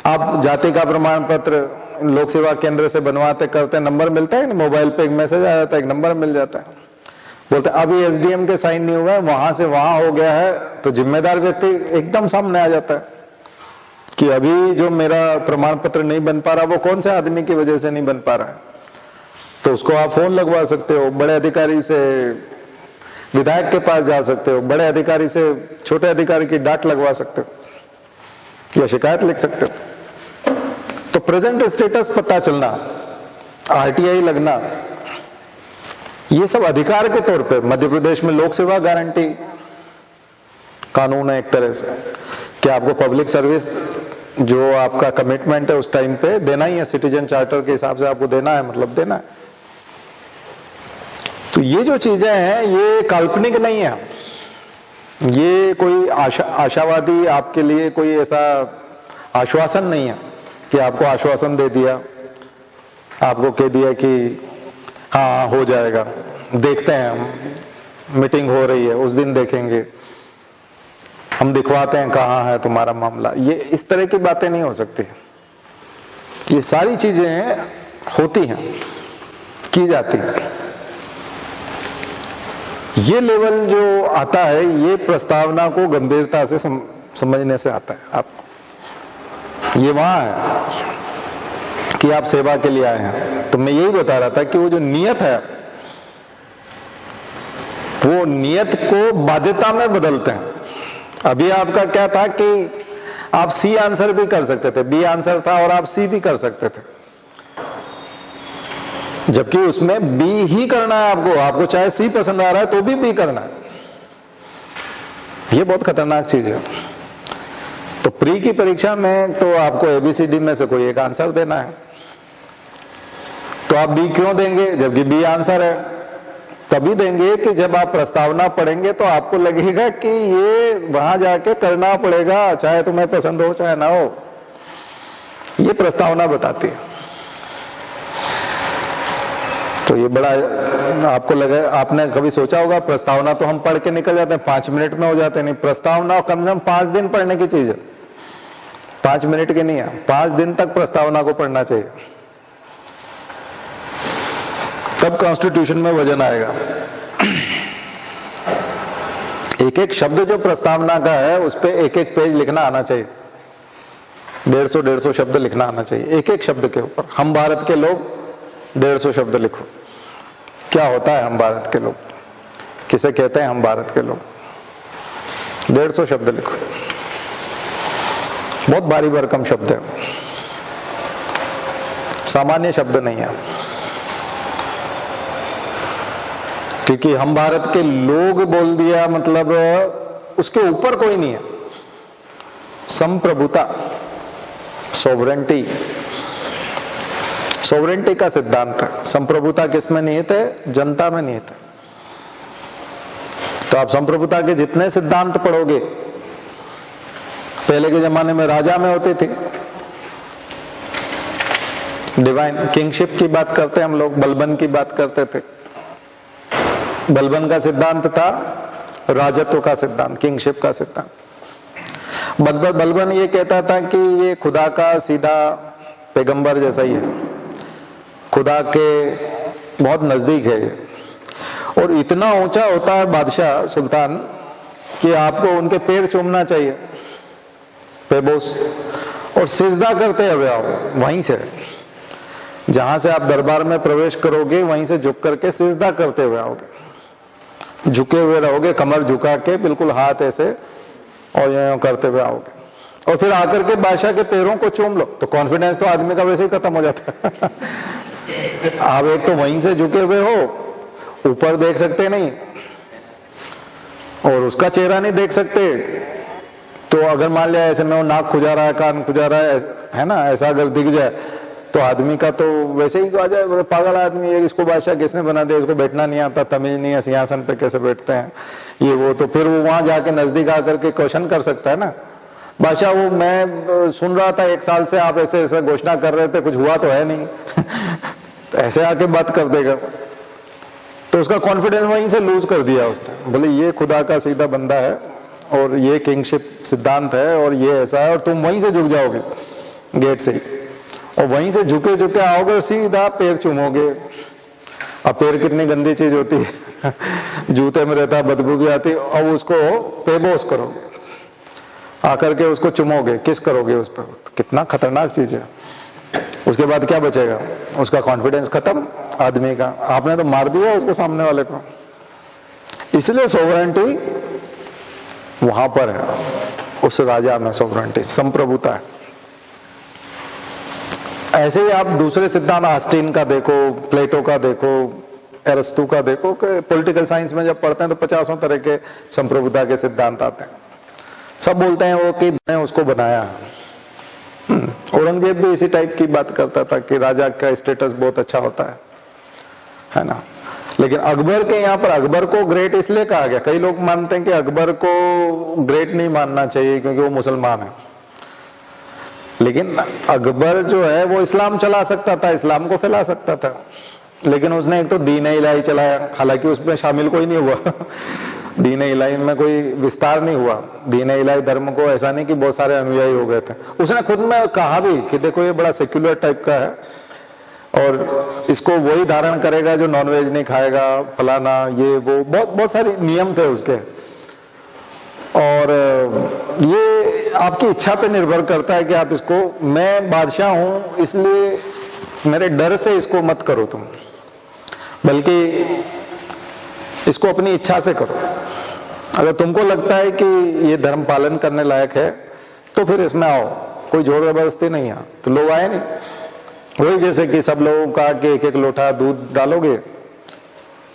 आप जाति का प्रमाण पत्र लोक सेवा केंद्र से बनवाते करते, नंबर मिलता है, मोबाइल पे एक मैसेज आ जाता है, एक नंबर मिल जाता है, बोलते अभी एसडीएम के साइन नहीं हुआ है, वहां से वहां हो गया है, तो जिम्मेदार व्यक्ति एकदम सामने आ जाता है कि अभी जो मेरा प्रमाण पत्र नहीं बन पा रहा वो कौन से आदमी की वजह से नहीं बन पा रहा है। तो उसको आप फोन लगवा सकते हो, बड़े अधिकारी से विधायक के पास जा सकते हो, बड़े अधिकारी से छोटे अधिकारी की डांट लगवा सकते हो या शिकायत लिख सकते हो। तो प्रेजेंट स्टेटस पता चलना, आरटीआई लगना, ये सब अधिकार के तौर पे मध्य प्रदेश में लोक सेवा गारंटी कानून है एक तरह से कि आपको पब्लिक सर्विस जो आपका कमिटमेंट है उस टाइम पे देना ही है, सिटीजन चार्टर के हिसाब से आपको देना है, मतलब देना है। तो ये जो चीजें हैं ये काल्पनिक नहीं है, ये कोई आशावादी आपके लिए कोई ऐसा आश्वासन नहीं है कि आपको आश्वासन दे दिया, आपको कह दिया कि हाँ हो जाएगा, देखते हैं हम, मीटिंग हो रही है उस दिन देखेंगे, हम दिखवाते हैं कहाँ है तुम्हारा मामला। ये इस तरह की बातें नहीं हो सकती। ये सारी चीजें होती हैं, की जाती हैं। ये लेवल जो आता है ये प्रस्तावना को गंभीरता से समझने से आता है। आप ये वहां है कि आप सेवा के लिए आए हैं। तो मैं यही बता रहा था कि वो जो नियत है वो नियत को बाध्यता में बदलते हैं। अभी आपका क्या था कि आप सी आंसर भी कर सकते थे, बी आंसर था और आप सी भी कर सकते थे, जबकि उसमें बी ही करना है आपको। आपको चाहे सी पसंद आ रहा है तो भी बी करना है। ये बहुत खतरनाक चीज है। तो प्री की परीक्षा में तो आपको एबीसीडी में से कोई एक आंसर देना है, तो आप बी क्यों देंगे जबकि बी आंसर है? तभी देंगे कि जब आप प्रस्तावना पढ़ेंगे तो आपको लगेगा कि ये वहां जाके करना पड़ेगा, चाहे तुम्हें पसंद हो चाहे ना हो। ये प्रस्तावना बताती है। तो ये बड़ा आपको लगे, आपने कभी सोचा होगा प्रस्तावना तो हम पढ़ के निकल जाते हैं, 5 मिनट में हो जाते हैं। नहीं, प्रस्तावना कम से कम 5 दिन पढ़ने की चीज है, 5 मिनट की नहीं है। 5 दिन तक प्रस्तावना को पढ़ना चाहिए, तब कॉन्स्टिट्यूशन में वजन आएगा। एक एक शब्द जो प्रस्तावना का है उस पे एक एक पेज लिखना आना चाहिए, 150 शब्द लिखना आना चाहिए एक एक शब्द के ऊपर। हम भारत के लोग 150 शब्द लिखो। क्या होता है हम भारत के लोग, किसे कहते हैं हम भारत के लोग? 150 शब्द लिखो। बहुत भारी भरकम शब्द है, सामान्य शब्द नहीं है। क्योंकि हम भारत के लोग बोल दिया मतलब उसके ऊपर कोई नहीं है। संप्रभुता, सोवरेंटी, सोवरेंटी का सिद्धांत है। संप्रभुता किसमें निहित है? जनता में निहित है। तो आप संप्रभुता के जितने सिद्धांत पढ़ोगे, पहले के जमाने में राजा में होते थे, डिवाइन किंगशिप की बात करते हैं हम लोग, बलबन की बात करते थे। बलबन का सिद्धांत था राजत्व का सिद्धांत, किंगशिप का सिद्धांत। बलबन ये कहता था कि ये खुदा का सीधा पैगंबर जैसा ही है, खुदा के बहुत नजदीक है ये, और इतना ऊंचा होता है बादशाह सुल्तान कि आपको उनके पैर चूमना चाहिए, पेबोस, और सिजदा करते हुए आओ। वहीं से जहां से आप दरबार में प्रवेश करोगे वहीं से झुक करके सिजदा करते हुए आओगे, झुके हुए रहोगे, कमर झुका के बिल्कुल हाथ ऐसे और यूं करते हुए आओगे, और फिर आकर के बादशाह के पैरों को चूम लो। तो कॉन्फिडेंस तो आदमी का वैसे ही खत्म हो जाता है। आप एक तो वहीं से झुके हुए हो, ऊपर देख सकते नहीं और उसका चेहरा नहीं देख सकते। तो अगर मान लिया ऐसे में वो नाक खुजा रहा है, कान खुजा रहा है ना, ऐसा अगर दिख जाए तो आदमी का तो वैसे ही आ जाए, पागल आदमी है, इसको बादशाह किसने बना दिया, इसको बैठना नहीं आता, तमीज नहीं है, सिंहासन पे कैसे बैठते हैं ये वो। तो फिर वो वहां जाके नजदीक आकर के क्वेश्चन कर सकता है ना, बादशाह वो मैं सुन रहा था 1 साल से आप ऐसे ऐसे घोषणा कर रहे थे, कुछ हुआ तो है नहीं। तो ऐसे आके बात कर देगा। तो उसका कॉन्फिडेंस वहीं से लूज कर दिया उसने। बोले ये खुदा का सीधा बंदा है और ये किंगशिप सिद्धांत है और ये ऐसा है, और तुम वहीं से झुक जाओगे गेट से ही, और वहीं से झुके झुके आओगे, सीधा पैर चूमोगे। अब पैर कितनी गंदी चीज होती है, जूते में रहता, बदबू भी आती, और उसको पेबोस करोगे, आकर के उसको चुमोगे, किस करोगे उस पर। कितना खतरनाक चीज है। उसके बाद क्या बचेगा? उसका कॉन्फिडेंस खत्म आदमी का, आपने तो मार दिया उसको, सामने वाले को। इसलिए सोवरेंटी वहां पर है, उस राजा में सोवरेंटी, संप्रभुता है। ऐसे ही आप दूसरे सिद्धांत आस्टीन का देखो, प्लेटो का देखो, एरस्तु का देखो, कि पॉलिटिकल साइंस में जब पढ़ते हैं तो 50 तरह के संप्रभुता के सिद्धांत आते हैं। सब बोलते हैं वो कि ने उसको बनाया। औरंगजेब भी इसी टाइप की बात करता था कि राजा का स्टेटस बहुत अच्छा होता है ना। लेकिन अकबर के यहाँ पर अकबर को ग्रेट इसलिए कहा गया, कई लोग मानते हैं कि अकबर को ग्रेट नहीं मानना चाहिए क्योंकि वो मुसलमान है, लेकिन अकबर जो है वो इस्लाम चला सकता था, इस्लाम को फैला सकता था, लेकिन उसने एक तो दीन इलाही चलाया, हालांकि उसमें शामिल कोई नहीं हुआ दीन इलाही में कोई विस्तार नहीं हुआ। दीन इलाही धर्म को ऐसा नहीं कि बहुत सारे अनुयायी हो गए थे, उसने खुद में कहा भी कि देखो ये बड़ा सेक्युलर टाइप का है और इसको वही धारण करेगा जो नॉनवेज नहीं खाएगा, फलाना ये वो, बहुत बहुत सारे नियम थे उसके। और ये आपकी इच्छा पे निर्भर करता है कि आप इसको, मैं बादशाह हूं इसलिए मेरे डर से इसको मत करो तुम, बल्कि इसको अपनी इच्छा से करो। अगर तुमको लगता है कि ये धर्म पालन करने लायक है तो फिर इसमें आओ, कोई जोर जबरदस्ती नहीं है। तो लोग आए नहीं, वही जैसे कि सब लोगों का कि एक एक लोटा दूध डालोगे,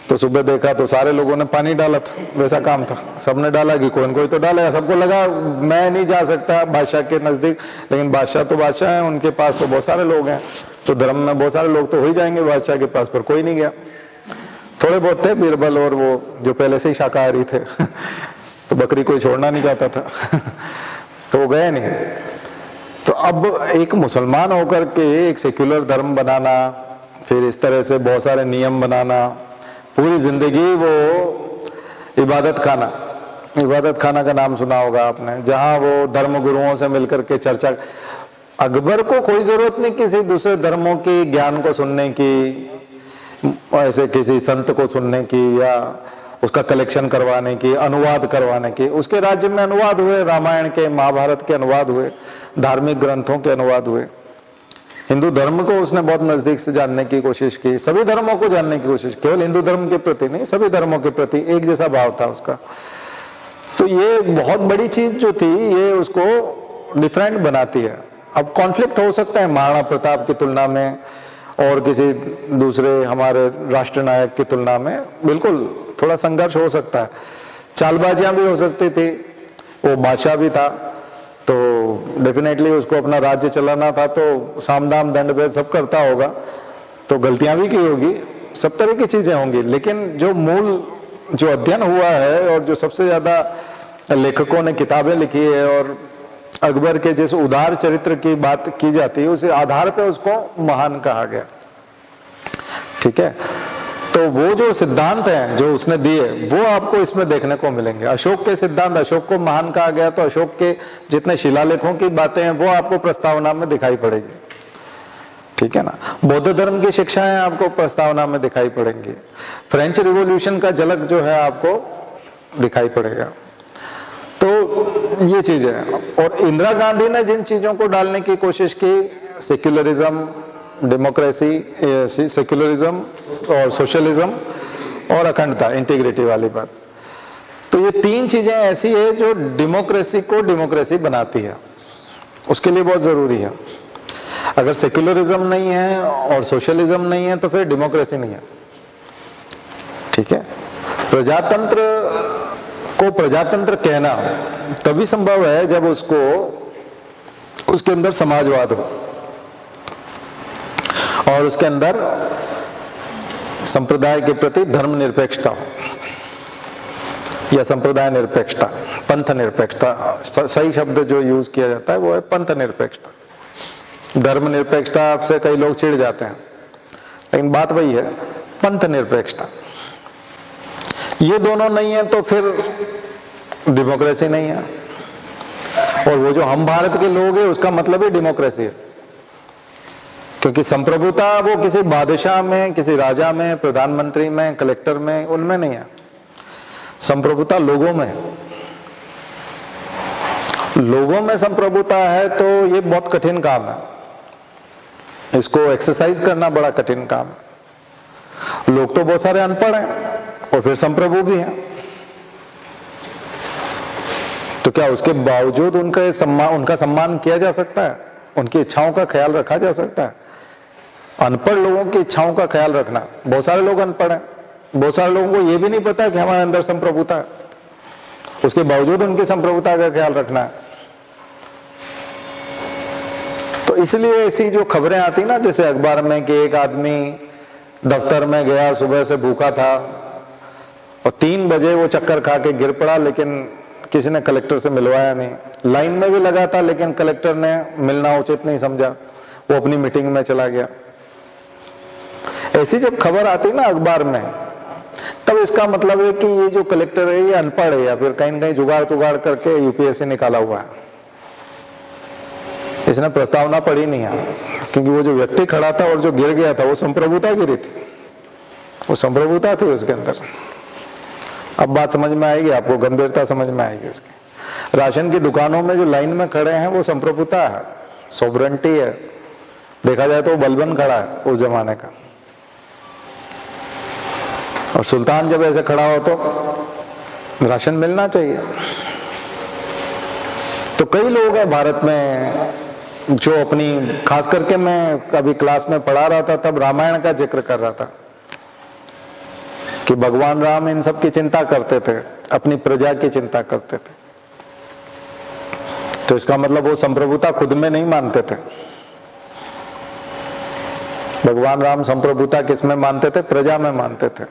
तो सुबह देखा तो सारे लोगों ने पानी डाला था, वैसा काम था, सबने डाला कि कोई न कोई तो डालेगा। सबको लगा मैं नहीं जा सकता बादशाह के नजदीक, लेकिन बादशाह तो बादशाह है, उनके पास तो बहुत सारे लोग हैं, तो धर्म में बहुत सारे लोग तो हो ही जाएंगे बादशाह के पास, पर कोई नहीं गया। थोड़े बहुत थे, बीरबल और वो जो पहले से ही शाकाहारी थे तो बकरी कोई छोड़ना नहीं चाहता था तो वो गए नहीं। तो अब एक मुसलमान होकर के एक सेक्युलर धर्म बनाना, फिर इस तरह से बहुत सारे नियम बनाना, पूरी जिंदगी वो इबादत खाना का नाम सुना होगा आपने, जहां वो धर्म गुरुओं से मिलकर के चर्चा। अकबर को कोई जरूरत नहीं किसी दूसरे धर्मों के ज्ञान को सुनने की, ऐसे किसी संत को सुनने की या उसका कलेक्शन करवाने की, अनुवाद करवाने की। उसके राज्य में अनुवाद हुए, रामायण के, महाभारत के अनुवाद हुए, धार्मिक ग्रंथों के अनुवाद हुए। हिंदू धर्म को उसने बहुत नजदीक से जानने की कोशिश की, सभी धर्मों को जानने की कोशिश, केवल हिंदू धर्म के प्रति नहीं, सभी धर्मों के प्रति एक जैसा भाव था उसका। तो ये बहुत बड़ी चीज जो थी, ये उसको डिफरेंट बनाती है। अब कॉन्फ्लिक्ट हो सकता है महाराणा प्रताप की तुलना में और किसी दूसरे हमारे राष्ट्र नायक की तुलना में, बिल्कुल थोड़ा संघर्ष हो सकता है, चालबाजियां भी हो सकती थी, वो बादशाह भी था तो डेफिनेटली उसको अपना राज्य चलाना था, तो सामदाम दंड भेद सब करता होगा, तो गलतियां भी की होगी, सब तरह की चीजें होंगी। लेकिन जो मूल जो अध्ययन हुआ है और जो सबसे ज्यादा लेखकों ने किताबें लिखी है और अकबर के जिस उदार चरित्र की बात की जाती है, उस आधार पे उसको महान कहा गया। ठीक है, तो वो जो सिद्धांत हैं जो उसने दिए वो आपको इसमें देखने को मिलेंगे। अशोक के सिद्धांत, अशोक को महान कहा गया, तो अशोक के जितने शिलालेखों की बातें हैं वो आपको प्रस्तावना में दिखाई पड़ेगी। ठीक है ना, बौद्ध धर्म की शिक्षाएं आपको प्रस्तावना में दिखाई पड़ेंगी, फ्रेंच रिवॉल्यूशन का झलक जो है आपको दिखाई पड़ेगा। तो ये चीज है। और इंदिरा गांधी ने जिन चीजों को डालने की कोशिश की, सेक्युलरिज्म, डेमोक्रेसी, सेक्युलरिज्म और सोशलिज्म और अखंडता, इंटीग्रिटी वाली बात, तो ये तीन चीजें ऐसी है जो डेमोक्रेसी को डेमोक्रेसी बनाती है, उसके लिए बहुत जरूरी है। अगर सेक्युलरिज्म नहीं है और सोशलिज्म नहीं है तो फिर डेमोक्रेसी नहीं है। ठीक है, प्रजातंत्र को प्रजातंत्र कहना तभी संभव है जब उसके अंदर समाजवाद हो और उसके अंदर संप्रदाय के प्रति धर्म निरपेक्षता हो, या संप्रदाय निरपेक्षता, पंथ निरपेक्षता, सही शब्द जो यूज किया जाता है वो है पंथ निरपेक्षता। धर्म निरपेक्षता से कई लोग चिढ़ जाते हैं, लेकिन बात वही है, पंथ निरपेक्षता। ये दोनों नहीं है तो फिर डेमोक्रेसी नहीं है, और वो जो हम भारत के लोग हैं उसका मतलब ही डेमोक्रेसी है। क्योंकि संप्रभुता वो किसी बादशाह में, किसी राजा में, प्रधानमंत्री में, कलेक्टर में, उनमें नहीं है। संप्रभुता लोगों में है। लोगों में संप्रभुता है तो ये बहुत कठिन काम है, इसको एक्सरसाइज करना बड़ा कठिन काम है। लोग तो बहुत सारे अनपढ़ हैं और फिर संप्रभु भी हैं, तो क्या उसके बावजूद उनका सम्मान किया जा सकता है? उनकी इच्छाओं का ख्याल रखा जा सकता है? अनपढ़ लोगों की इच्छाओं का ख्याल रखना, बहुत सारे लोग अनपढ़ हैं, बहुत सारे लोगों को यह भी नहीं पता कि हमारे अंदर संप्रभुता है, उसके बावजूद उनकी संप्रभुता का ख्याल रखना है। तो इसलिए ऐसी जो खबरें आती ना, जैसे अखबार में कि एक आदमी दफ्तर में गया, सुबह से भूखा था और 3 बजे वो चक्कर खा के गिर पड़ा, लेकिन किसी ने कलेक्टर से मिलवाया नहीं। लाइन में भी लगा था, लेकिन कलेक्टर ने मिलना उचित नहीं समझा, वो अपनी मीटिंग में चला गया। ऐसी जब खबर आती ना अखबार में, तब इसका मतलब है कि ये जो कलेक्टर है ये अनपढ़ है, या फिर कहीं न कहीं जुगाड़ करके यूपीएससी निकाला हुआ है। इसने प्रस्तावना पढ़ी नहीं है, क्योंकि वो जो व्यक्ति खड़ा था और जो गिर गया था वो संप्रभुता गिरी थी, वो संप्रभुता थी उसके अंदर। अब बात समझ में आएगी आपको, गंभीरता समझ में आएगी उसकी। राशन की दुकानों में जो लाइन में खड़े हैं वो संप्रभुता है, सोवरेंटी है। देखा जाए तो बलबन खड़ा है उस जमाने का, और सुल्तान जब ऐसे खड़ा हो तो राशन मिलना चाहिए। तो कई लोग हैं भारत में जो अपनी, खास करके मैं कभी क्लास में पढ़ा रहा था तब रामायण का जिक्र कर रहा था कि भगवान राम इन सब की चिंता करते थे, अपनी प्रजा की चिंता करते थे। तो इसका मतलब वो संप्रभुता खुद में नहीं मानते थे। भगवान राम संप्रभुता किस में मानते थे? प्रजा में मानते थे।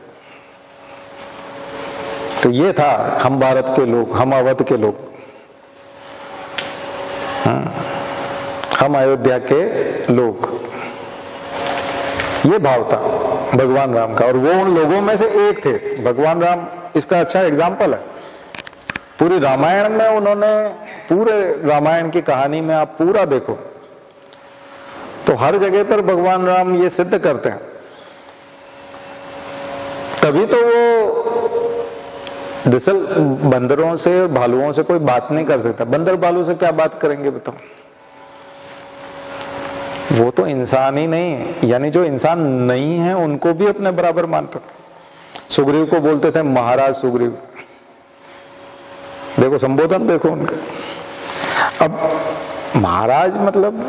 तो ये था हम भारत के लोग, हम अवध के लोग, हम अयोध्या के लोग, ये भाव था भगवान राम का। और वो उन लोगों में से एक थे। भगवान राम इसका अच्छा एग्जाम्पल है। पूरी रामायण में उन्होंने, पूरे रामायण की कहानी में आप पूरा देखो तो हर जगह पर भगवान राम ये सिद्ध करते हैं। तभी तो वो दरअसल बंदरों से और भालुओं से कोई बात नहीं कर सकता। बंदर भालू से क्या बात करेंगे बताओ? वो तो इंसान ही नहीं है, यानी जो इंसान नहीं है उनको भी अपने बराबर मानते थे। सुग्रीव को बोलते थे महाराज सुग्रीव। देखो संबोधन देखो उनका। अब महाराज मतलब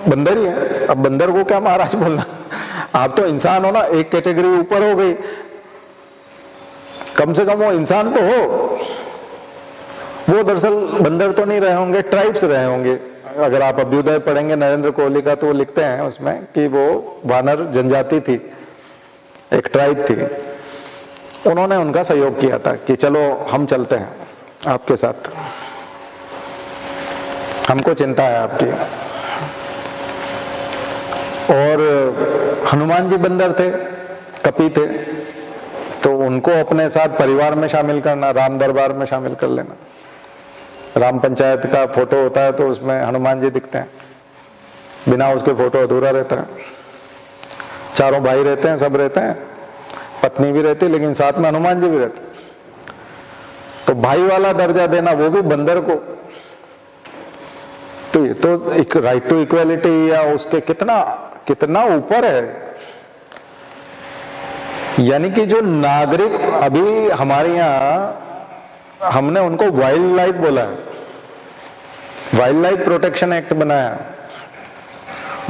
बंदर ही है, अब बंदर को क्या महाराज बोलना? आप तो इंसान हो ना, एक कैटेगरी ऊपर हो गई, कम से कम वो इंसान तो हो। वो दरअसल बंदर तो नहीं रहे होंगे, ट्राइब्स रहे होंगे। अगर आप अभ्युदय पढ़ेंगे नरेंद्र कोहली का तो वो लिखते हैं उसमें कि वो वानर जनजाति थी, एक ट्राइब थी। उन्होंने उनका सहयोग किया था कि चलो हम चलते हैं आपके साथ, हमको चिंता है आपकी। और हनुमान जी बंदर थे, कपि थे, तो उनको अपने साथ परिवार में शामिल करना, राम दरबार में शामिल कर लेना। राम पंचायत का फोटो होता है तो उसमें हनुमान जी दिखते हैं, बिना उसके फोटो अधूरा रहता है। चारों भाई रहते हैं, सब रहते हैं, पत्नी भी रहती, लेकिन साथ में हनुमान जी भी रहते। तो भाई वाला दर्जा देना, वो भी बंदर को, तो ये तो एक राइट टू इक्वालिटी या उसके कितना कितना ऊपर है। यानी कि जो नागरिक, अभी हमारे यहाँ हमने उनको वाइल्ड लाइफ बोला है, वाइल्ड लाइफ प्रोटेक्शन एक्ट बनाया।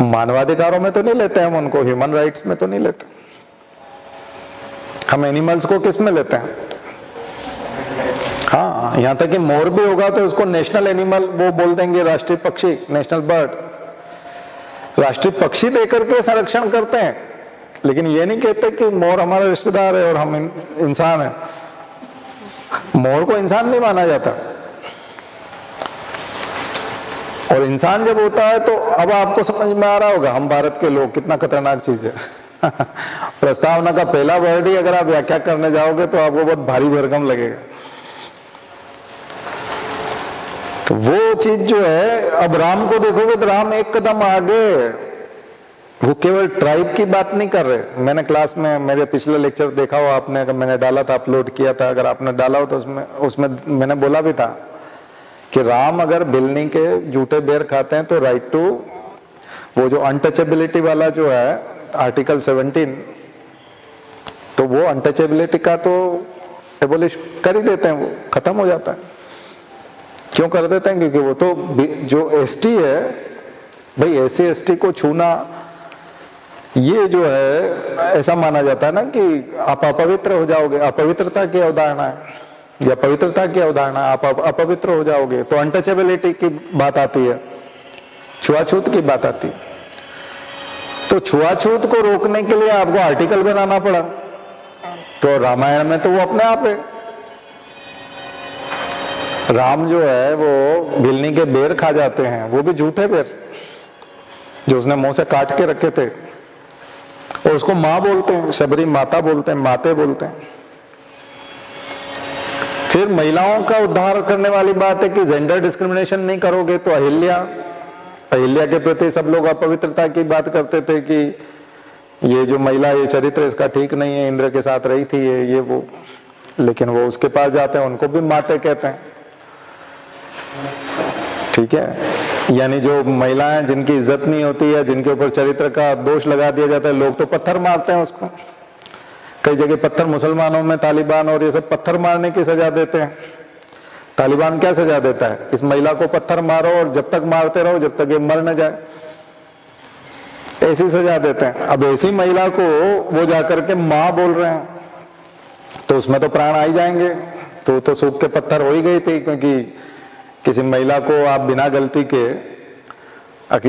मानवाधिकारों में तो नहीं लेते हम उनको, ह्यूमन राइट्स में तो नहीं लेते हम। एनिमल्स को किस में लेते हैं? हाँ, यहां तक कि मोर भी होगा तो उसको नेशनल एनिमल वो बोल देंगे, राष्ट्रीय पक्षी, नेशनल बर्ड। राष्ट्रीय पक्षी देकर के संरक्षण करते हैं, लेकिन ये नहीं कहते कि मोर हमारा रिश्तेदार है और हम इंसान है। मोर को इंसान नहीं माना जाता। और इंसान जब होता है तो अब आपको समझ में आ रहा होगा हम भारत के लोग कितना खतरनाक चीज है। प्रस्तावना का पहला वर्ड ही अगर आप व्याख्या करने जाओगे तो आपको बहुत भारी भरकम लगेगा। तो वो चीज जो है, अब राम को देखोगे तो राम एक कदम आगे, वो केवल ट्राइब की बात नहीं कर रहे। मैंने क्लास में मेरे पिछले लेक्चर देखा हो आपने, अगर मैंने डाला था, अपलोड किया था, अगर आपने डाला हो तो उसमें मैंने बोला भी था कि राम अगर बिल्ली के जूठे बेर खाते हैं तो राइट टू, वो जो अनटचेबिलिटी वाला जो है आर्टिकल 17, तो वो अनटचेबिलिटी का तो एबोलिश कर ही देते हैं, वो खत्म हो जाता है। क्यों कर देते हैं? क्योंकि वो तो जो एसटी है भाई, एससी एसटी को छूना ये जो है ऐसा माना जाता है ना कि आप अपवित्र हो जाओगे, अपवित्रता की अवधारणा है। या पवित्रता की अवधारणा, आप अपवित्र हो जाओगे, तो अनटचेबिलिटी की बात आती है, छुआछूत की बात आती है। तो छुआछूत को रोकने के लिए आपको आर्टिकल बनाना पड़ा, तो रामायण में तो वो अपने आप है। राम जो है वो भिलनी के बेर खा जाते हैं, वो भी झूठे बेर जो उसने मुंह से काट के रखे थे, और उसको मां बोलते हैं, शबरी माता बोलते हैं, माते बोलते हैं। फिर महिलाओं का उद्धार करने वाली बात है कि जेंडर डिस्क्रिमिनेशन नहीं करोगे, तो अहिल्या के प्रति सब लोग अपवित्रता की बात करते थे कि ये जो महिला, ये चरित्र इसका ठीक नहीं है, इंद्र के साथ रही थी ये वो, लेकिन वो उसके पास जाते हैं, उनको भी माते कहते हैं। ठीक है, यानी जो महिलाएं जिनकी इज्जत नहीं होती है, जिनके ऊपर चरित्र का दोष लगा दिया जाता है, लोग तो पत्थर मारते हैं उसको। कई जगह पत्थर, मुसलमानों में तालिबान और ये सब पत्थर मारने की सजा देते हैं। तालिबान क्या सजा देता है? इस महिला को पत्थर मारो और जब तक मारते रहो जब तक ये मर न जाए, ऐसी सजा देते हैं। अब ऐसी महिला को वो जाकर के मां बोल रहे हैं, तो उसमें तो प्राण आ ही जाएंगे। तो सूख के पत्थर हो ही गई थी, क्योंकि किसी महिला को आप बिना गलती के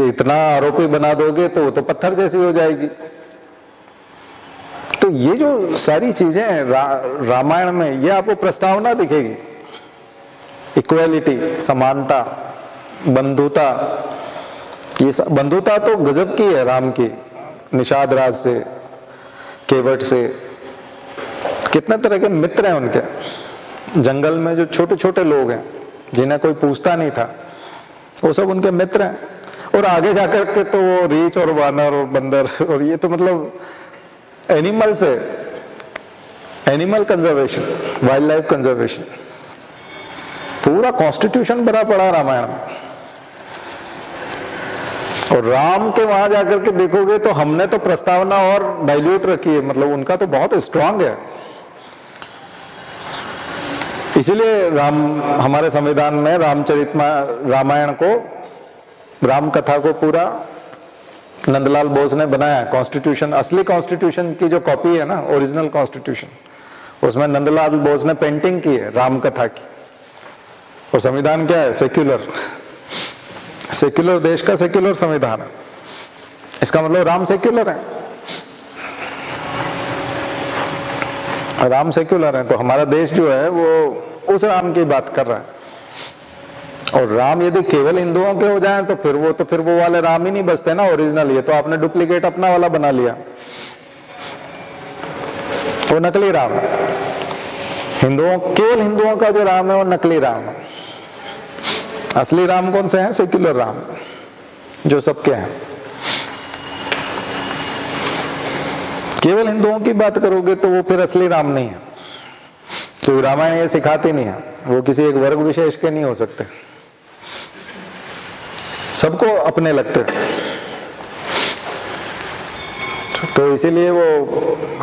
इतना आरोपी बना दोगे तो वो तो पत्थर जैसी हो जाएगी। तो ये जो सारी चीजें रामायण में, ये आपको प्रस्तावना दिखेगी। इक्वालिटी, समानता, बंधुता, ये बंधुता तो गजब की है राम की। निषाद राज से, केवट से, कितने तरह के मित्र हैं उनके। जंगल में जो छोटे छोटे लोग हैं जिन्हें कोई पूछता नहीं था, वो सब उनके मित्र हैं। और आगे जाकर के तो वो रीछ और वानर और बंदर, और ये तो मतलब एनिमल्स है, animal conservation, wild life conservation, पूरा कॉन्स्टिट्यूशन भरा पड़ा रामायण में। और राम के वहां जाकर के देखोगे तो हमने तो प्रस्तावना और डाइल्यूट रखी है, मतलब उनका तो बहुत स्ट्रांग है। इसीलिए हमारे संविधान में रामायण को, राम कथा को पूरा नंदलाल बोस ने बनाया। कॉन्स्टिट्यूशन, असली कॉन्स्टिट्यूशन की जो कॉपी है ना, ओरिजिनल कॉन्स्टिट्यूशन, उसमें नंदलाल बोस ने पेंटिंग की है राम कथा की। और संविधान क्या है? सेक्युलर, सेक्युलर देश का सेक्युलर संविधान है। इसका मतलब राम सेक्युलर है, राम सेक्युलर है। तो हमारा देश जो है वो उस राम की बात कर रहा है। और राम यदि केवल हिंदुओं के हो जाएं तो फिर वो वाले राम ही नहीं बचते ना ओरिजिनल। ये तो आपने डुप्लीकेट अपना वाला बना लिया, वो नकली राम है। केवल हिंदुओं का जो राम है वो नकली राम है। असली राम कौन से हैं? सेक्युलर राम, जो सबके हैं। केवल हिंदुओं की बात करोगे तो वो फिर असली राम नहीं है, क्योंकि रामायण ये सिखाती नहीं है। वो किसी एक वर्ग विशेष के नहीं हो सकते, सबको अपने लगते। तो इसीलिए वो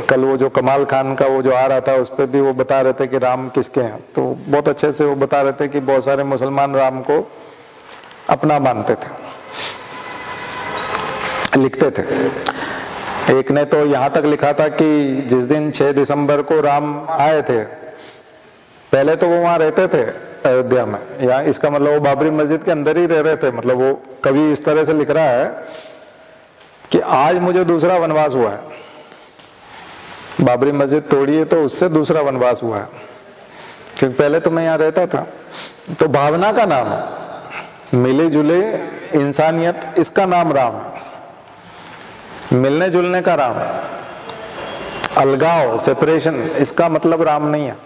कल वो जो कमाल खान का वो जो आ रहा था, उस पर भी वो बता रहे थे कि राम किसके हैं। तो बहुत अच्छे से वो बता रहे थे कि बहुत सारे मुसलमान राम को अपना मानते थे, लिखते थे। एक ने तो यहां तक लिखा था कि जिस दिन 6 दिसंबर को राम आए थे, पहले तो वो वहां रहते थे अयोध्या में, या इसका मतलब वो बाबरी मस्जिद के अंदर ही रह रहे थे। मतलब वो कवि इस तरह से लिख रहा है कि आज मुझे दूसरा वनवास हुआ है, बाबरी मस्जिद तोड़ी है तो उससे दूसरा वनवास हुआ है, क्योंकि पहले तो मैं यहाँ रहता था। तो भावना का नाम है, मिले जुले इंसानियत, इसका नाम राम है। मिलने जुलने का राम है। अलगाव, सेपरेशन, इसका मतलब राम नहीं है।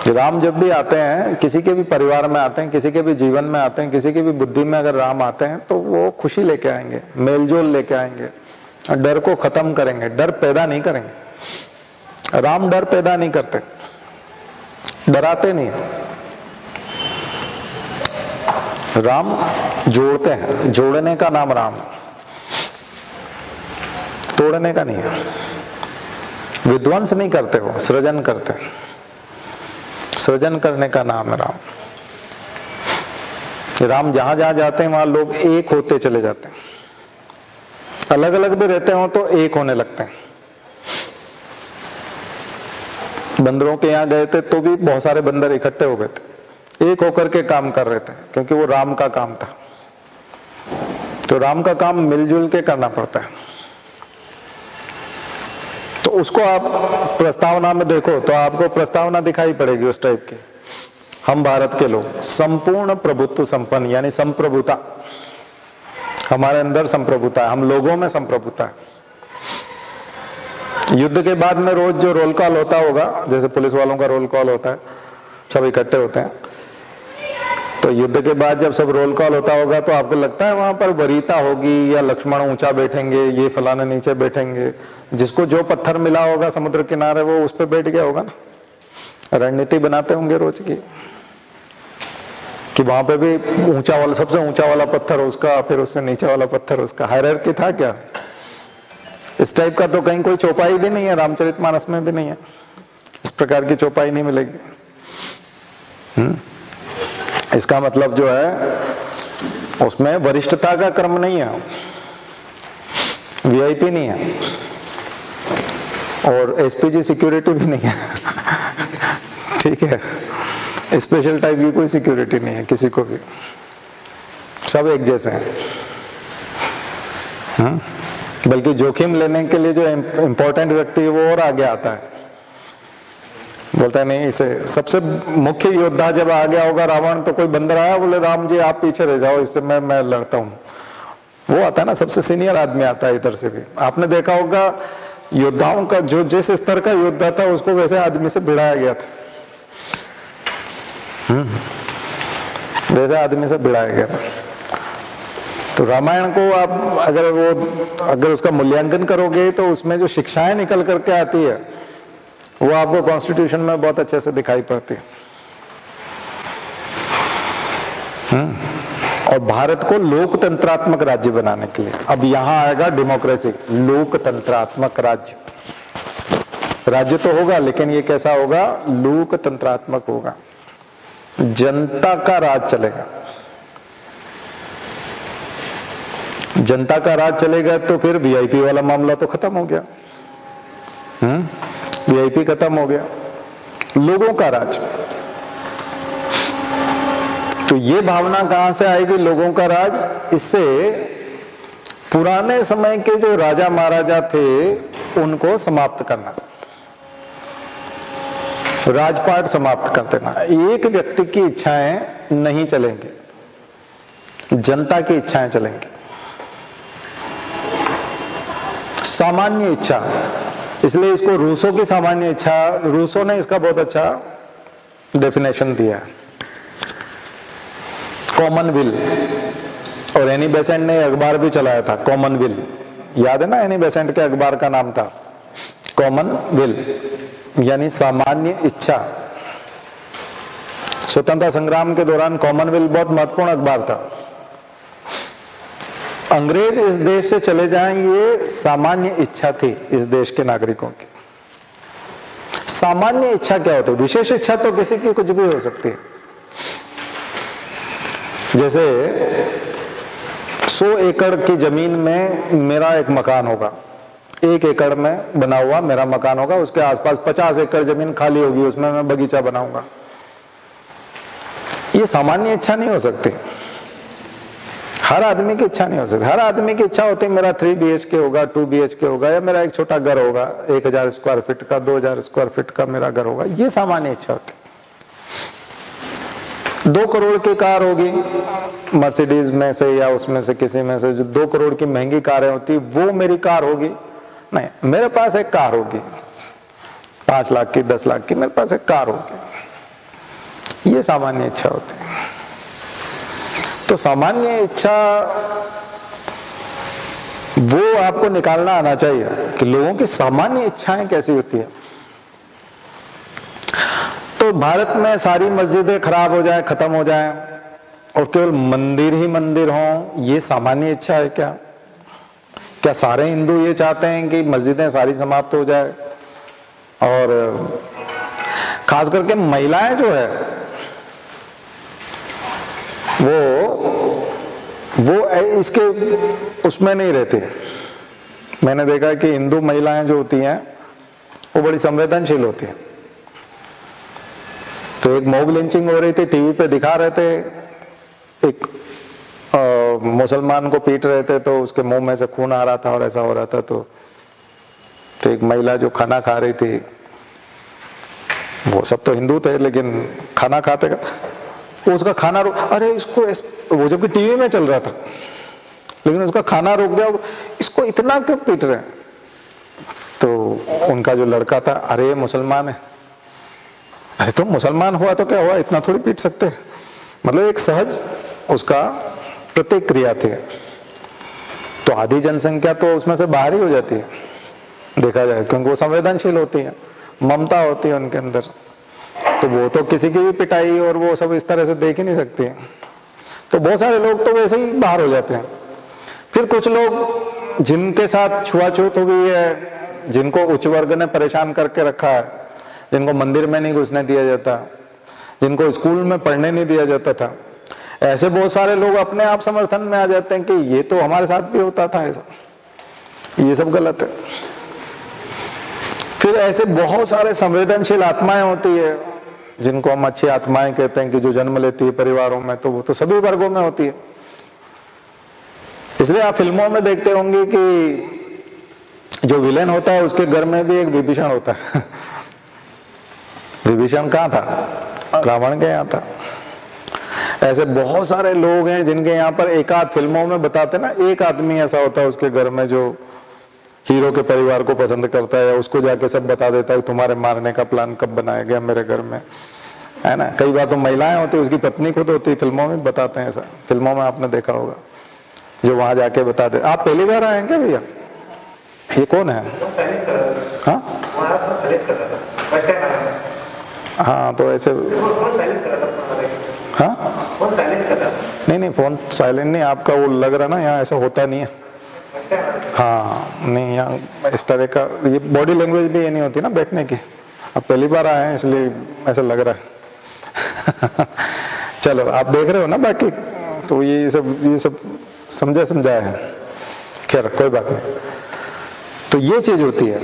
राम जब भी आते हैं, किसी के भी परिवार में आते हैं, किसी के भी जीवन में आते हैं, किसी की भी बुद्धि में अगर राम आते हैं तो वो खुशी लेके आएंगे, मेलजोल लेके आएंगे, डर को खत्म करेंगे, डर पैदा नहीं करेंगे। राम डर पैदा नहीं करते, डराते नहीं। राम जोड़ते हैं, जोड़ने का नाम राम, तोड़ने का नहीं है। विध्वंस नहीं करते, वो सृजन करते हैं। सृजन करने का नाम है राम। राम जहां जहां जाते हैं वहां लोग एक होते चले जाते हैं। अलग अलग भी रहते हो तो एक होने लगते हैं। बंदरों के यहाँ गए थे तो भी बहुत सारे बंदर इकट्ठे हो गए थे, एक होकर के काम कर रहे थे, क्योंकि वो राम का काम था। तो राम का काम मिलजुल के करना पड़ता है। तो उसको आप प्रस्तावना में देखो तो आपको प्रस्तावना दिखाई पड़ेगी उस टाइप की। हम भारत के लोग संपूर्ण प्रभुत्व संपन्न, यानी संप्रभुता, हमारे अंदर संप्रभुता है, हम लोगों में संप्रभुता है। युद्ध के बाद में रोज जो रोल कॉल होता होगा, जैसे पुलिस वालों का रोल कॉल होता है, सब इकट्ठे होते हैं, तो युद्ध के बाद जब सब रोल कॉल होता होगा तो आपको लगता है वहां पर वरीता होगी या लक्ष्मण ऊंचा बैठेंगे, ये फलाने नीचे बैठेंगे, जिसको जो पत्थर मिला होगा समुद्र किनारे वो उस पर बैठ गया होगा ना। रणनीति बनाते होंगे रोज की कि वहां पे भी ऊंचा वाला, सबसे ऊंचा वाला पत्थर उसका, फिर उससे नीचे वाला पत्थर उसका, हायरार्की था क्या? इस टाइप का तो कहीं कोई चौपाई भी नहीं है, रामचरितमानस में भी नहीं है, इस प्रकार की चौपाई नहीं मिलेगी। इसका मतलब जो है उसमें वरिष्ठता का क्रम नहीं है, वीआईपी नहीं है, और एसपीजी सिक्योरिटी भी नहीं है। ठीक है, स्पेशल टाइप की कोई सिक्योरिटी नहीं है किसी को भी, सब एक जैसे हैं। बल्कि जोखिम लेने के लिए जो इम्पोर्टेंट व्यक्ति है वो और आगे आता है, बोलता है नहीं इसे, सबसे मुख्य योद्धा जब आ गया होगा रावण, तो कोई बंदर आया बोले राम जी आप पीछे रह जाओ, इससे मैं लड़ता हूं, वो आता है ना, सबसे सीनियर आदमी आता है इधर से भी। आपने देखा होगा योद्धाओं का जो जिस स्तर का योद्धा था उसको वैसे आदमी से भिड़ाया गया था, वैसे आदमी से भिड़ाया गया था। तो रामायण को आप अगर उसका मूल्यांकन करोगे तो उसमें जो शिक्षाएं निकल करके आती है वो आपको कॉन्स्टिट्यूशन में बहुत अच्छे से दिखाई पड़ती है। और भारत को लोकतंत्रात्मक राज्य बनाने के लिए, अब यहां आएगा डेमोक्रेसी, लोकतंत्रात्मक राज्य। राज्य तो होगा लेकिन ये कैसा होगा? लोकतंत्रात्मक होगा, जनता का राज चलेगा। जनता का राज चलेगा तो फिर वीआईपी वाला मामला तो खत्म हो गया। वीआईपी खत्म हो गया, लोगों का राज। तो ये भावना कहां से आएगी, लोगों का राज? इससे पुराने समय के जो राजा महाराजा थे उनको समाप्त करना, राजपाट समाप्त कर देना। एक व्यक्ति की इच्छाएं नहीं चलेंगी, जनता की इच्छाएं चलेंगी, सामान्य इच्छा। इसलिए इसको रूसों की सामान्य इच्छा, रूसों ने इसका बहुत अच्छा डेफिनेशन दिया, कॉमन विल। और एनी बेसेंट ने अखबार भी चलाया था, कॉमन विल, याद है ना? एनी बेसेंट के अखबार का नाम था कॉमन विल, यानी सामान्य इच्छा। स्वतंत्रता संग्राम के दौरान कॉमन विल बहुत महत्वपूर्ण अखबार था। अंग्रेज इस देश से चले जाएं ये सामान्य इच्छा थी इस देश के नागरिकों की। सामान्य इच्छा क्या होती है? विशेष इच्छा तो किसी की कुछ भी हो सकती है। जैसे 100 एकड़ की जमीन में मेरा एक मकान होगा, 1 एकड़ में बना हुआ मेरा मकान होगा, उसके आसपास 50 एकड़ जमीन खाली होगी, उसमें मैं बगीचा बनाऊंगा। ये सामान्य इच्छा नहीं हो सकती, हर आदमी की इच्छा नहीं हो सकती। हर आदमी की इच्छा होती है मेरा 3 BHK होगा, 2 BHK होगा, या मेरा एक छोटा घर होगा 1000 स्क्वायर फीट का, 2000 स्क्वायर फीट का मेरा घर होगा। ये सामान्य इच्छा होती है। 2 करोड़ की कार होगी, मर्सिडीज में से या उसमें से किसी में से, जो 2 करोड़ की महंगी कारें होती, वो मेरी कार होगी नहीं। मेरे पास एक कार होगी 5 लाख की, 10 लाख की, मेरे पास एक कार होगी। ये सामान्य इच्छा होती है। तो सामान्य इच्छा वो आपको निकालना आना चाहिए कि लोगों की सामान्य इच्छाएं कैसी होती है। तो भारत में सारी मस्जिदें खराब हो जाए, खत्म हो जाए और केवल मंदिर ही मंदिर हों, ये सामान्य इच्छा है क्या? क्या सारे हिंदू ये चाहते हैं कि मस्जिदें सारी समाप्त हो जाए? और खास करके महिलाएं जो है वो इसके उसमें नहीं रहती। मैंने देखा है कि हिंदू महिलाएं जो होती हैं वो बड़ी संवेदनशील होती हैं, तो एक मॉब लिंचिंग हो रही थी, टीवी पे दिखा रहे थे, एक मुसलमान को पीट रहे थे तो उसके मुंह में से खून आ रहा था और ऐसा हो रहा था। तो एक महिला जो खाना खा रही थी, वो सब तो हिंदू थे लेकिन खाना खाते वो उसका खाना अरे इसको वो जबकि टीवी में चल रहा था, लेकिन उसका खाना रुक गया, इसको इतना क्यों पीट रहे हैं? तो उनका जो लड़का था, अरे ये मुसलमान है। अरे तुम मुसलमान हुआ तो क्या हुआ, इतना थोड़ी पीट सकते। मतलब एक सहज उसका प्रतिक्रिया थी। तो आधी जनसंख्या तो उसमें से बाहर ही हो जाती है देखा जाए, क्योंकि वो संवेदनशील होती है, ममता होती है उनके अंदर। तो वो तो किसी की भी पिटाई और वो सब इस तरह से देख ही नहीं सकती है। तो बहुत सारे लोग तो वैसे ही बाहर हो जाते हैं। फिर कुछ लोग जिनके साथ छुआछूत हुई है, जिनको उच्च वर्ग ने परेशान करके रखा है, जिनको मंदिर में नहीं घुसने दिया जाता, जिनको स्कूल में पढ़ने नहीं दिया जाता था, ऐसे बहुत सारे लोग अपने आप समर्थन में आ जाते हैं कि ये तो हमारे साथ भी होता था ऐसा, ये सब गलत है। फिर ऐसे बहुत सारे संवेदनशील आत्माएं होती है, जिनको हम अच्छी आत्माएं कहते हैं, कि जो जन्म लेती है परिवारों में, तो वो तो सभी वर्गों में होती है। इसलिए आप फिल्मों में देखते होंगे कि जो विलेन होता है उसके घर में भी एक विभीषण होता है। विभीषण कहाँ था? रावण के यहाँ था। ऐसे बहुत सारे लोग हैं जिनके यहाँ पर एक आध फिल्मों में बताते ना, एक आदमी ऐसा होता है उसके घर में जो हीरो के परिवार को पसंद करता है, उसको जाके सब बता देता है तुम्हारे मारने का प्लान कब बनाया गया मेरे घर में, है ना। कई बार तो महिलाएं होती, उसकी पत्नी खुद होती, फिल्मों में बताते हैं ऐसा। फिल्मों में आपने देखा होगा, जो वहां जाके बता दे। आप पहली बार आए हैं क्या भैया? ये कौन है? हाँ हाँ, तो ऐसे हाँ नहीं फोन साइलेंट नहीं, आपका वो लग रहा ना, यहाँ ऐसा होता नहीं है। हाँ नहीं, यहाँ इस तरह का ये बॉडी लैंग्वेज भी ये नहीं होती ना बैठने की। अब पहली बार आए हैं इसलिए ऐसा लग रहा है। चलो आप देख रहे हो ना बाकी, तो ये सब समझाया है। खैर कोई बात नहीं। तो ये चीज होती है,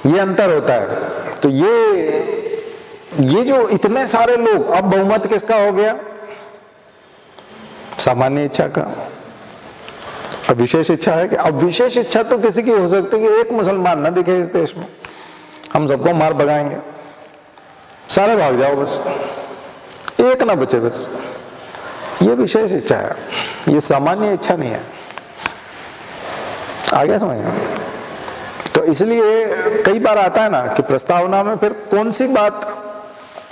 ये अंतर होता है। तो ये जो इतने सारे लोग, अब बहुमत किसका हो गया? सामान्य इच्छा का। अब विशेष इच्छा है कि अब विशेष इच्छा तो किसी की हो सकती है कि एक मुसलमान ना दिखे इस देश में, हम सबको मार भगाएंगे, सारे भाग जाओ बस, एक ना बचे बस। ये विशेष इच्छा है, ये सामान्य इच्छा नहीं है। आ गया समझ में? तो इसलिए कई बार आता है ना कि प्रस्तावना में फिर कौन सी बात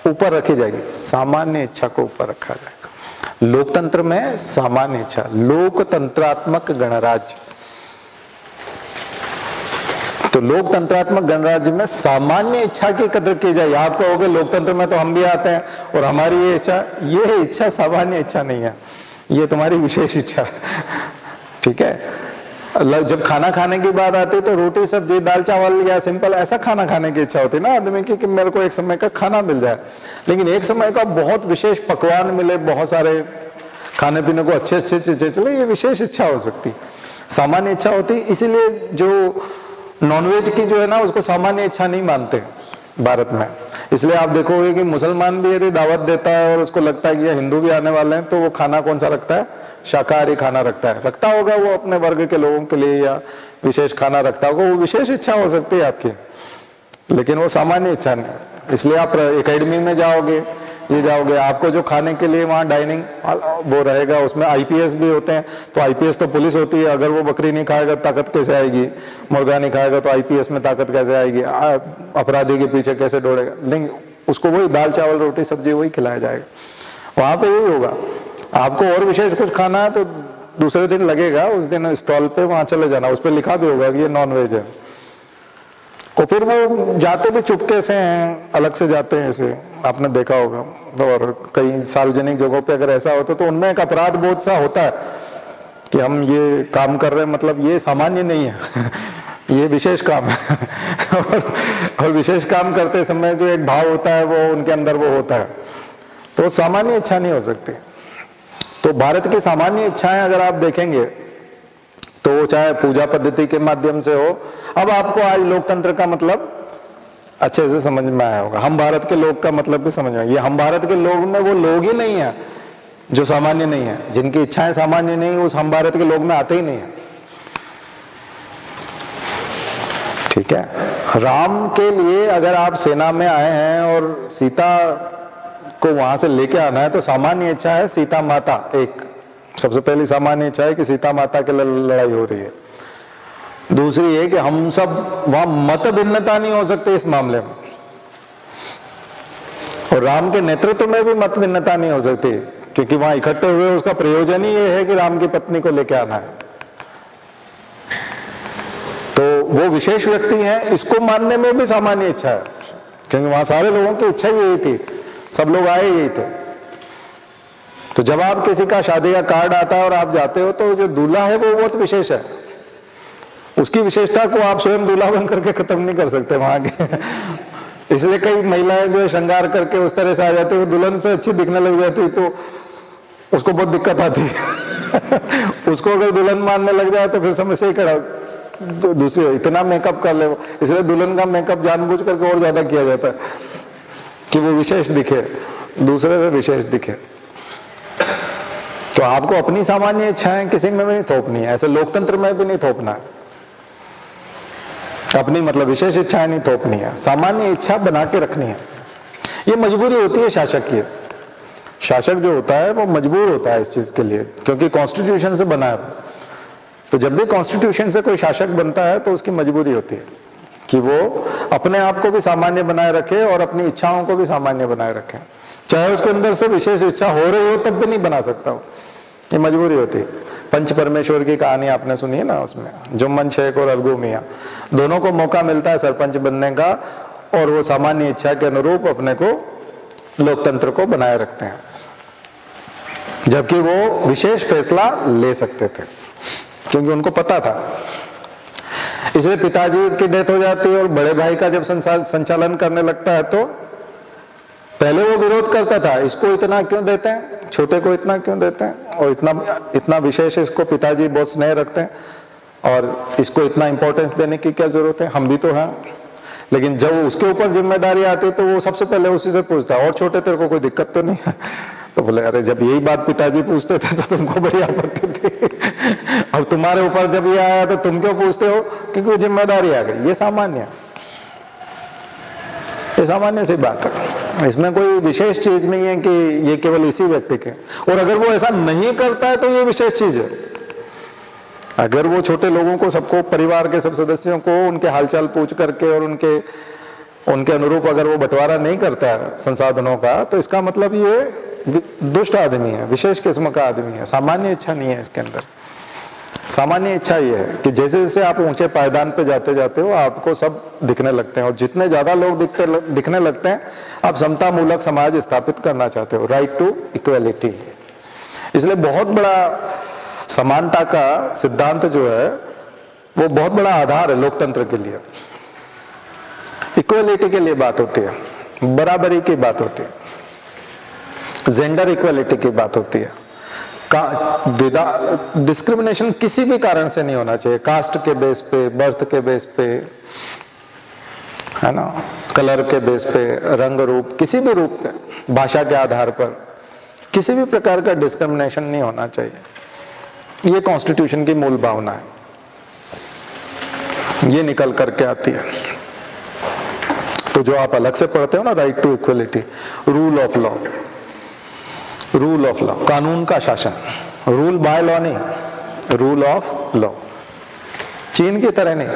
ऊपर रखी जाएगी? सामान्य इच्छा को ऊपर रखा जाएगा। लोकतंत्र में सामान्य इच्छा, लोकतंत्रात्मक गणराज्य। तो लोकतंत्रात्मक गणराज्य में सामान्य इच्छा की कदर की जाए। आप कहोगे लोकतंत्र में तो हम भी आते हैं और हमारी ये इच्छा सामान्य इच्छा नहीं है, ये तुम्हारी विशेष इच्छा। ठीक है। जब खाना खाने की बात आती है तो रोटी सब्जी दाल चावल या सिंपल ऐसा खाना खाने की इच्छा होती है ना आदमी की, कि मेरे को एक समय का खाना मिल जाए। लेकिन एक समय का बहुत विशेष पकवान मिले, बहुत सारे खाने पीने को अच्छे चीजें चले, ये विशेष इच्छा हो सकती। सामान्य इच्छा होती। इसीलिए जो नॉनवेज की जो है ना, उसको सामान्य इच्छा नहीं मानते भारत में। इसलिए आप देखोगे कि मुसलमान भी यदि दावत देता है और उसको लगता है कि ये हिंदू भी आने वाले हैं, तो वो खाना कौन सा रखता है? शाकाहारी खाना रखता है। होगा वो अपने वर्ग के लोगों के लिए, या विशेष खाना रखता होगा। वो विशेष इच्छा हो सकती है आपकी, लेकिन वो सामान्य इच्छा नहीं। इसलिए आप एकेडमी में जाओगे, आपको जो खाने के लिए वहाँ डाइनिंग वो रहेगा, उसमें आईपीएस भी होते हैं। तो आईपीएस तो पुलिस होती है, अगर वो बकरी नहीं खाएगा ताकत कैसे आएगी? मुर्गा नहीं खाएगा तो आईपीएस में ताकत कैसे आएगी? अपराधी के पीछे कैसे दौड़ेगा? लेकिन उसको वही दाल चावल रोटी सब्जी वही खिलाया जाएगा। वहां पे यही होगा। आपको और विशेष कुछ खाना है तो दूसरे दिन लगेगा, उस दिन स्टॉल पे वहां चले जाना, उस पर लिखा भी होगा कि ये नॉन वेज है। और फिर वो जाते भी चुपके से हैं, अलग से जाते हैं, ऐसे आपने देखा होगा। और कई सार्वजनिक जगहों पे अगर ऐसा होता तो उनमें एक अपराध बोध सा होता है कि हम ये काम कर रहे हैं, मतलब ये सामान्य नहीं है। ये विशेष काम है। और विशेष काम करते समय जो एक भाव होता है वो उनके अंदर वो होता है, तो सामान्य इच्छा नहीं हो सकती। तो भारत की सामान्य इच्छाएं अगर आप देखेंगे तो वो चाहे पूजा पद्धति के माध्यम से हो। अब आपको आज लोकतंत्र का मतलब अच्छे से समझ में आया होगा। हम भारत के लोग का मतलब भी समझ में आया। ये हम भारत के लोग में वो लोग ही नहीं है जो सामान्य नहीं है, जिनकी इच्छाएं सामान्य नहीं, उस हम भारत के लोग में आते ही नहीं है। ठीक है, राम के लिए अगर आप सेना में आए हैं और सीता को वहां से लेके आना है तो सामान्य इच्छा है सीता माता, एक सबसे पहली सामान्य इच्छा है कि सीता माता के लिए लड़ाई हो रही है। दूसरी है कि हम सब वहां मत भिन्नता नहीं हो सकते इस मामले में, और राम के नेतृत्व में भी मत भिन्नता नहीं हो सकती, क्योंकि वहां इकट्ठे हुए उसका प्रयोजन ही ये है कि राम की पत्नी को लेके आना है। तो वो विशेष व्यक्ति है, इसको मानने में भी सामान्य इच्छा है, क्योंकि वहां सारे लोगों की इच्छा यही थी, सब लोग आए यही थे। तो जब आप किसी का शादी का कार्ड आता है और आप जाते हो तो जो दूल्हा है वो बहुत विशेष है, उसकी विशेषता को आप स्वयं दूल्हा बन करके खत्म नहीं कर सकते वहां के। इसलिए कई महिलाएं जो है श्रृंगार करके उस तरह से आ जाती है, वो दुल्हन से अच्छी दिखने लग जाती है, तो उसको बहुत दिक्कत आती है। उसको अगर दुल्हन मानने लग जाए तो फिर समस्या ही खड़ा, तो दूसरी इतना मेकअप कर ले वो, इसलिए दुल्हन का मेकअप जानबूझ करके और ज्यादा किया जाता है कि वो विशेष दिखे, दूसरे से विशेष दिखे। तो आपको अपनी सामान्य इच्छाएं किसी में भी नहीं थोपनी है, ऐसे लोकतंत्र में भी नहीं थोपना है। अपनी मतलब विशेष इच्छाएं नहीं थोपनी है, सामान्य इच्छा बना के रखनी है। ये मजबूरी होती है शासक की। शासक जो होता है वो मजबूर होता है इस चीज के लिए, क्योंकि कॉन्स्टिट्यूशन से बना है। तो जब भी कॉन्स्टिट्यूशन से कोई शासक बनता है तो उसकी मजबूरी होती है कि वो अपने आप को भी सामान्य बनाए रखे और अपनी इच्छाओं को भी सामान्य बनाए रखे, चाहे उसके अंदर से विशेष इच्छा हो रही हो तब भी नहीं बना सकता हो, ये मजबूरी होती है। पंच परमेश्वर की कहानी आपने सुनी है ना, उसमें जुम्मन शेख और अरगो मियां दोनों को मौका मिलता है सरपंच बनने का, और वो सामान्य इच्छा के अनुरूप अपने को लोकतंत्र को बनाए रखते हैं, जबकि वो विशेष फैसला ले सकते थे क्योंकि उनको पता था। इसलिए पिताजी की डेथ हो जाती है और बड़े भाई का जब संचालन करने लगता है तो पहले वो विरोध करता था, इसको इतना क्यों देते हैं, छोटे को इतना क्यों देते हैं, और इतना विशेष इसको पिताजी बहुत स्नेह रखते हैं और इसको इतना इंपॉर्टेंस देने की क्या जरूरत है, हम भी तो हैं। लेकिन जब उसके ऊपर जिम्मेदारी आती तो वो सबसे पहले उसी से पूछता, और छोटे तेरे को कोई दिक्कत तो नहीं है? तो बोले अरे जब यही बात पिताजी पूछते थे तो तुमको बड़ी आपत्ति थी, अब तुम्हारे ऊपर जब ये आया तो तुम क्यों पूछते हो, क्योंकि वो जिम्मेदारी आ गई। ये सामान्य सी बात है, इसमें कोई विशेष चीज नहीं है कि ये केवल इसी व्यक्ति के, और अगर वो ऐसा नहीं करता है तो ये विशेष चीज है। अगर वो छोटे लोगों को, सबको, परिवार के सब सदस्यों को उनके हालचाल पूछ करके और उनके अनुरूप अगर वो बंटवारा नहीं करता है संसाधनों का, तो इसका मतलब ये दुष्ट आदमी है, विशेष किस्म का आदमी है, सामान्य इच्छा नहीं है इसके अंदर। सामान्य इच्छा ये है कि जैसे जैसे आप ऊंचे पायदान पे जाते जाते हो आपको सब दिखने लगते हैं, और जितने ज्यादा लोग दिखने लगते हैं आप समता मूलक समाज स्थापित करना चाहते हो, राइट टू इक्वलिटी। इसलिए बहुत बड़ा समानता का सिद्धांत जो है वो बहुत बड़ा आधार है लोकतंत्र के लिए। इक्वलिटी के लिए बात होती है, बराबरी की बात होती है, जेंडर इक्वलिटी की बात होती है। डिस्क्रिमिनेशन किसी भी कारण से नहीं होना चाहिए, कास्ट के बेस पे, बर्थ के बेस पे, है ना, कलर के बेस पे, रंग रूप, किसी भी रूप पे, भाषा के आधार पर किसी भी प्रकार का डिस्क्रिमिनेशन नहीं होना चाहिए। ये कॉन्स्टिट्यूशन की मूल भावना है, ये निकल करके आती है। तो जो आप अलग से पढ़ते हो ना, right to equality, rule of law, rule of law, कानून का शासन, रूल बाय लॉ नहीं, रूल ऑफ लॉ। चीन की तरह नहीं,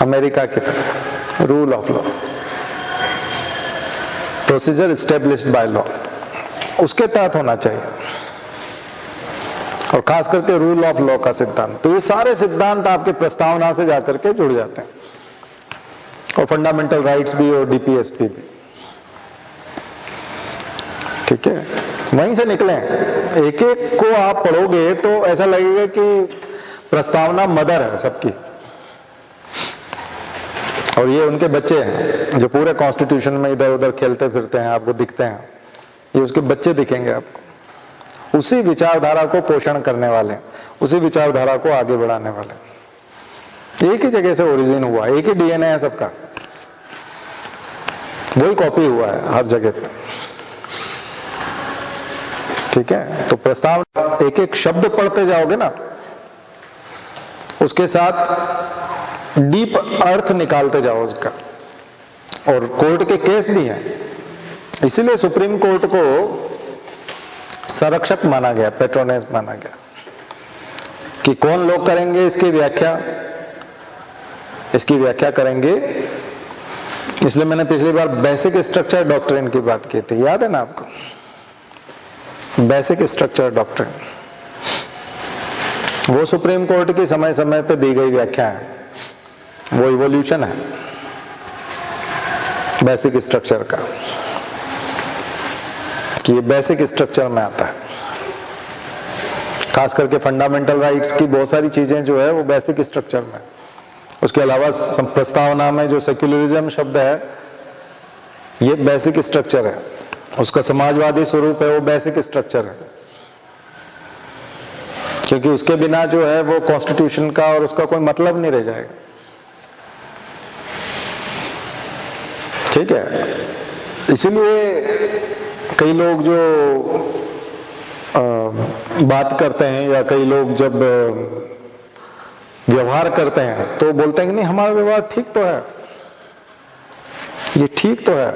अमेरिका की तरह, rule of law, procedure established by law, उसके तहत होना चाहिए, और खास करके रूल ऑफ लॉ का सिद्धांत। तो ये सारे सिद्धांत आपके प्रस्तावना से जाकर के जुड़ जाते हैं, और फंडामेंटल राइट्स भी और डीपीएसपी भी, ठीक है, वहीं से निकले। एक एक को आप पढ़ोगे तो ऐसा लगेगा कि प्रस्तावना मदर है सबकी, और ये उनके बच्चे हैं जो पूरे कॉन्स्टिट्यूशन में इधर उधर खेलते फिरते हैं, आपको दिखते हैं, ये उसके बच्चे दिखेंगे आपको, उसी विचारधारा को पोषण करने वाले, उसी विचारधारा को आगे बढ़ाने वाले। एक ही जगह से ओरिजिन हुआ, एक ही डीएनए है सबका, वही कॉपी हुआ है हर जगह पे। ठीक है, तो प्रस्ताव एक एक शब्द पढ़ते जाओगे ना, उसके साथ डीप अर्थ निकालते जाओ उसका। और कोर्ट के केस भी हैं, इसीलिए सुप्रीम कोर्ट को संरक्षक माना गया, पेट्रोनेज माना गया कि कौन लोग करेंगे इसकी व्याख्या करेंगे। इसलिए मैंने पिछली बार बेसिक स्ट्रक्चर डॉक्ट्रिन की बात की थी, याद है ना आपको? बेसिक स्ट्रक्चर डॉक्ट्रिन वो सुप्रीम कोर्ट की समय समय पे दी गई व्याख्या है, वो इवोल्यूशन है बेसिक स्ट्रक्चर का, कि ये बेसिक स्ट्रक्चर में आता है। खास करके फंडामेंटल राइट्स की बहुत सारी चीजें जो है वो बेसिक स्ट्रक्चर में। उसके अलावा प्रस्तावना में जो सेक्युलरिज्म शब्द है ये बेसिक स्ट्रक्चर है, उसका समाजवादी स्वरूप है, वो बेसिक स्ट्रक्चर है। क्योंकि उसके बिना जो है वो कॉन्स्टिट्यूशन का और उसका कोई मतलब नहीं रह जाएगा। ठीक है, इसीलिए कई लोग जो बात करते हैं या कई लोग जब व्यवहार करते हैं तो बोलते हैं कि नहीं हमारा व्यवहार ठीक तो है, ये ठीक तो है,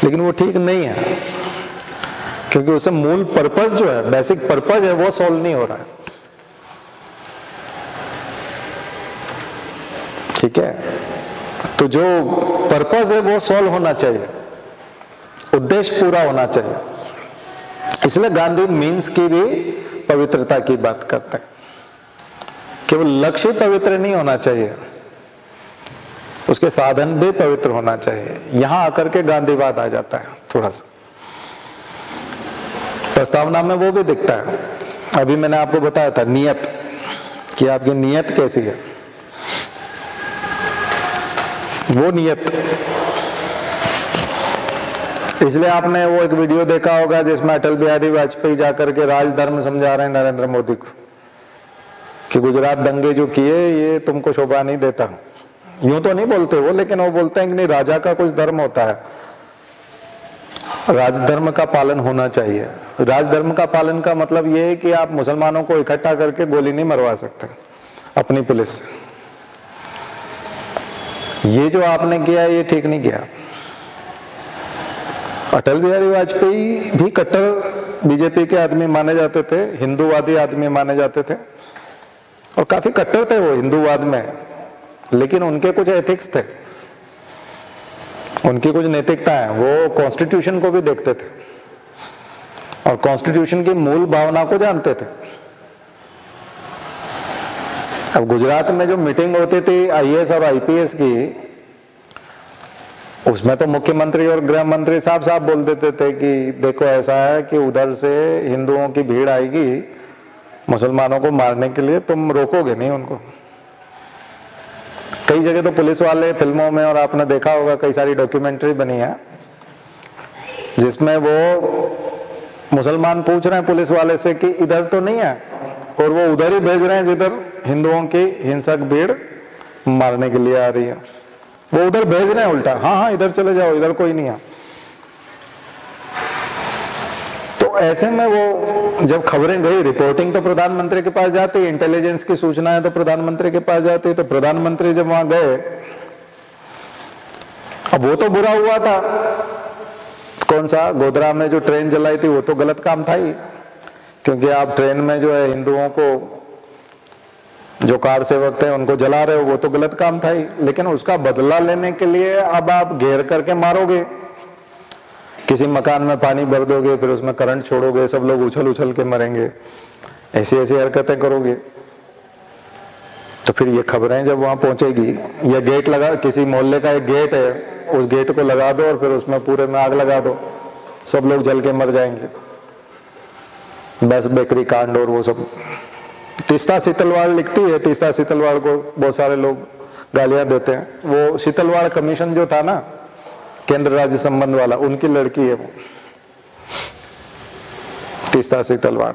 लेकिन वो ठीक नहीं है, क्योंकि उसे मूल पर्पस जो है, बेसिक पर्पस है, वो सॉल्व नहीं हो रहा है। ठीक है, तो जो पर्पस है वो सॉल्व होना चाहिए, उद्देश्य पूरा होना चाहिए। इसलिए गांधी मीन्स की भी पवित्रता की बात करते हैं। केवल लक्ष्य पवित्र नहीं होना चाहिए, उसके साधन भी पवित्र होना चाहिए। यहां आकर के गांधीवाद आ जाता है थोड़ा सा, प्रस्तावना में वो भी दिखता है। अभी मैंने आपको बताया था नियत, कि आपकी नियत कैसी है, वो नियत। इसलिए आपने वो एक वीडियो देखा होगा जिसमें अटल बिहारी वाजपेयी जाकर के राजधर्म समझा रहे हैं नरेंद्र मोदी को कि गुजरात दंगे जो किए ये तुमको शोभा नहीं देता। यूं तो नहीं बोलते वो, लेकिन वो बोलते हैं कि नहीं, राजा का कुछ धर्म होता है, राजधर्म का पालन होना चाहिए। राजधर्म का पालन का मतलब ये है कि आप मुसलमानों को इकट्ठा करके गोली नहीं मरवा सकते अपनी पुलिस से। ये जो आपने किया ये ठीक नहीं किया। अटल बिहारी वाजपेयी भी कट्टर बीजेपी के आदमी माने जाते थे, हिंदूवादी आदमी माने जाते थे, और काफी कट्टर थे वो हिंदूवाद में, लेकिन उनके कुछ एथिक्स थे, उनकी कुछ नैतिकता है। वो कॉन्स्टिट्यूशन को भी देखते थे और कॉन्स्टिट्यूशन की मूल भावना को जानते थे। अब गुजरात में जो मीटिंग होती थी आईएएस और आईपीएस की, उसमें तो मुख्यमंत्री और गृह मंत्री साफ साफ बोल देते थे कि देखो ऐसा है कि उधर से हिंदुओं की भीड़ आएगी मुसलमानों को मारने के लिए, तुम रोकोगे नहीं उनको। कई जगह तो पुलिस वाले फिल्मों में, और आपने देखा होगा कई सारी डॉक्यूमेंट्री बनी है जिसमें वो मुसलमान पूछ रहे हैं पुलिस वाले से कि इधर तो नहीं है, और वो उधर ही भेज रहे हैं जिधर हिंदुओं की हिंसक भीड़ मारने के लिए आ रही है। वो उधर भेज रहे हैं उल्टा, हाँ हाँ इधर चले जाओ, इधर कोई नहीं है। तो ऐसे में वो जब खबरें गई, रिपोर्टिंग तो प्रधानमंत्री के पास जाती, इंटेलिजेंस की सूचनाएं तो प्रधानमंत्री के पास जाती, तो प्रधानमंत्री जब वहां गए, अब वो तो बुरा हुआ था, कौन सा गोधरा में जो ट्रेन जलाई थी वो तो गलत काम था ही, क्योंकि आप ट्रेन में जो है हिंदुओं को, जो कार सेवक थे उनको जला रहे हो, वो तो गलत काम था ही। लेकिन उसका बदला लेने के लिए अब आप घेर करके मारोगे, किसी मकान में पानी भर दोगे, फिर उसमें करंट छोड़ोगे, सब लोग उछल उछल के मरेंगे, ऐसी ऐसी हरकतें करोगे, तो फिर ये खबरें जब वहां पहुंचेगी, ये गेट लगा, किसी मोहल्ले का एक गेट है, उस गेट को लगा दो और फिर उसमें पूरे में आग लगा दो, सब लोग जल के मर जाएंगे। बस बेकरी कांड और वो सब। तीस्ता सीतलवाड़ लिखती है, तीस्ता सीतलवाड़ को बहुत सारे लोग गालियां देते हैं। वो सीतलवाड़ कमीशन जो था ना, केंद्र राज्य संबंध वाला, उनकी लड़की है वो तीस्ता सीतलवाड़।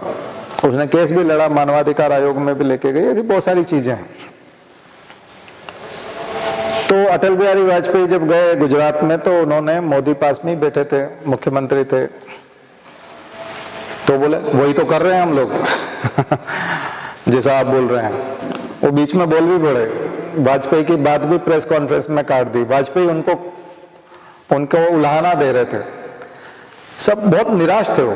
उसने केस भी लड़ा, मानवाधिकार आयोग में भी लेके गई, ऐसी बहुत सारी चीजें हैं। तो अटल बिहारी वाजपेयी जब गए गुजरात में तो उन्होंने मोदी पास में ही बैठे थे, मुख्यमंत्री थे, तो बोले वही तो कर रहे हैं हम लोग जैसा आप बोल रहे हैं। वो बीच में बोल भी पड़े, वाजपेयी की बात भी प्रेस कॉन्फ्रेंस में काट दी। वाजपेयी उनको उलाहना दे रहे थे, सब बहुत निराश थे, वो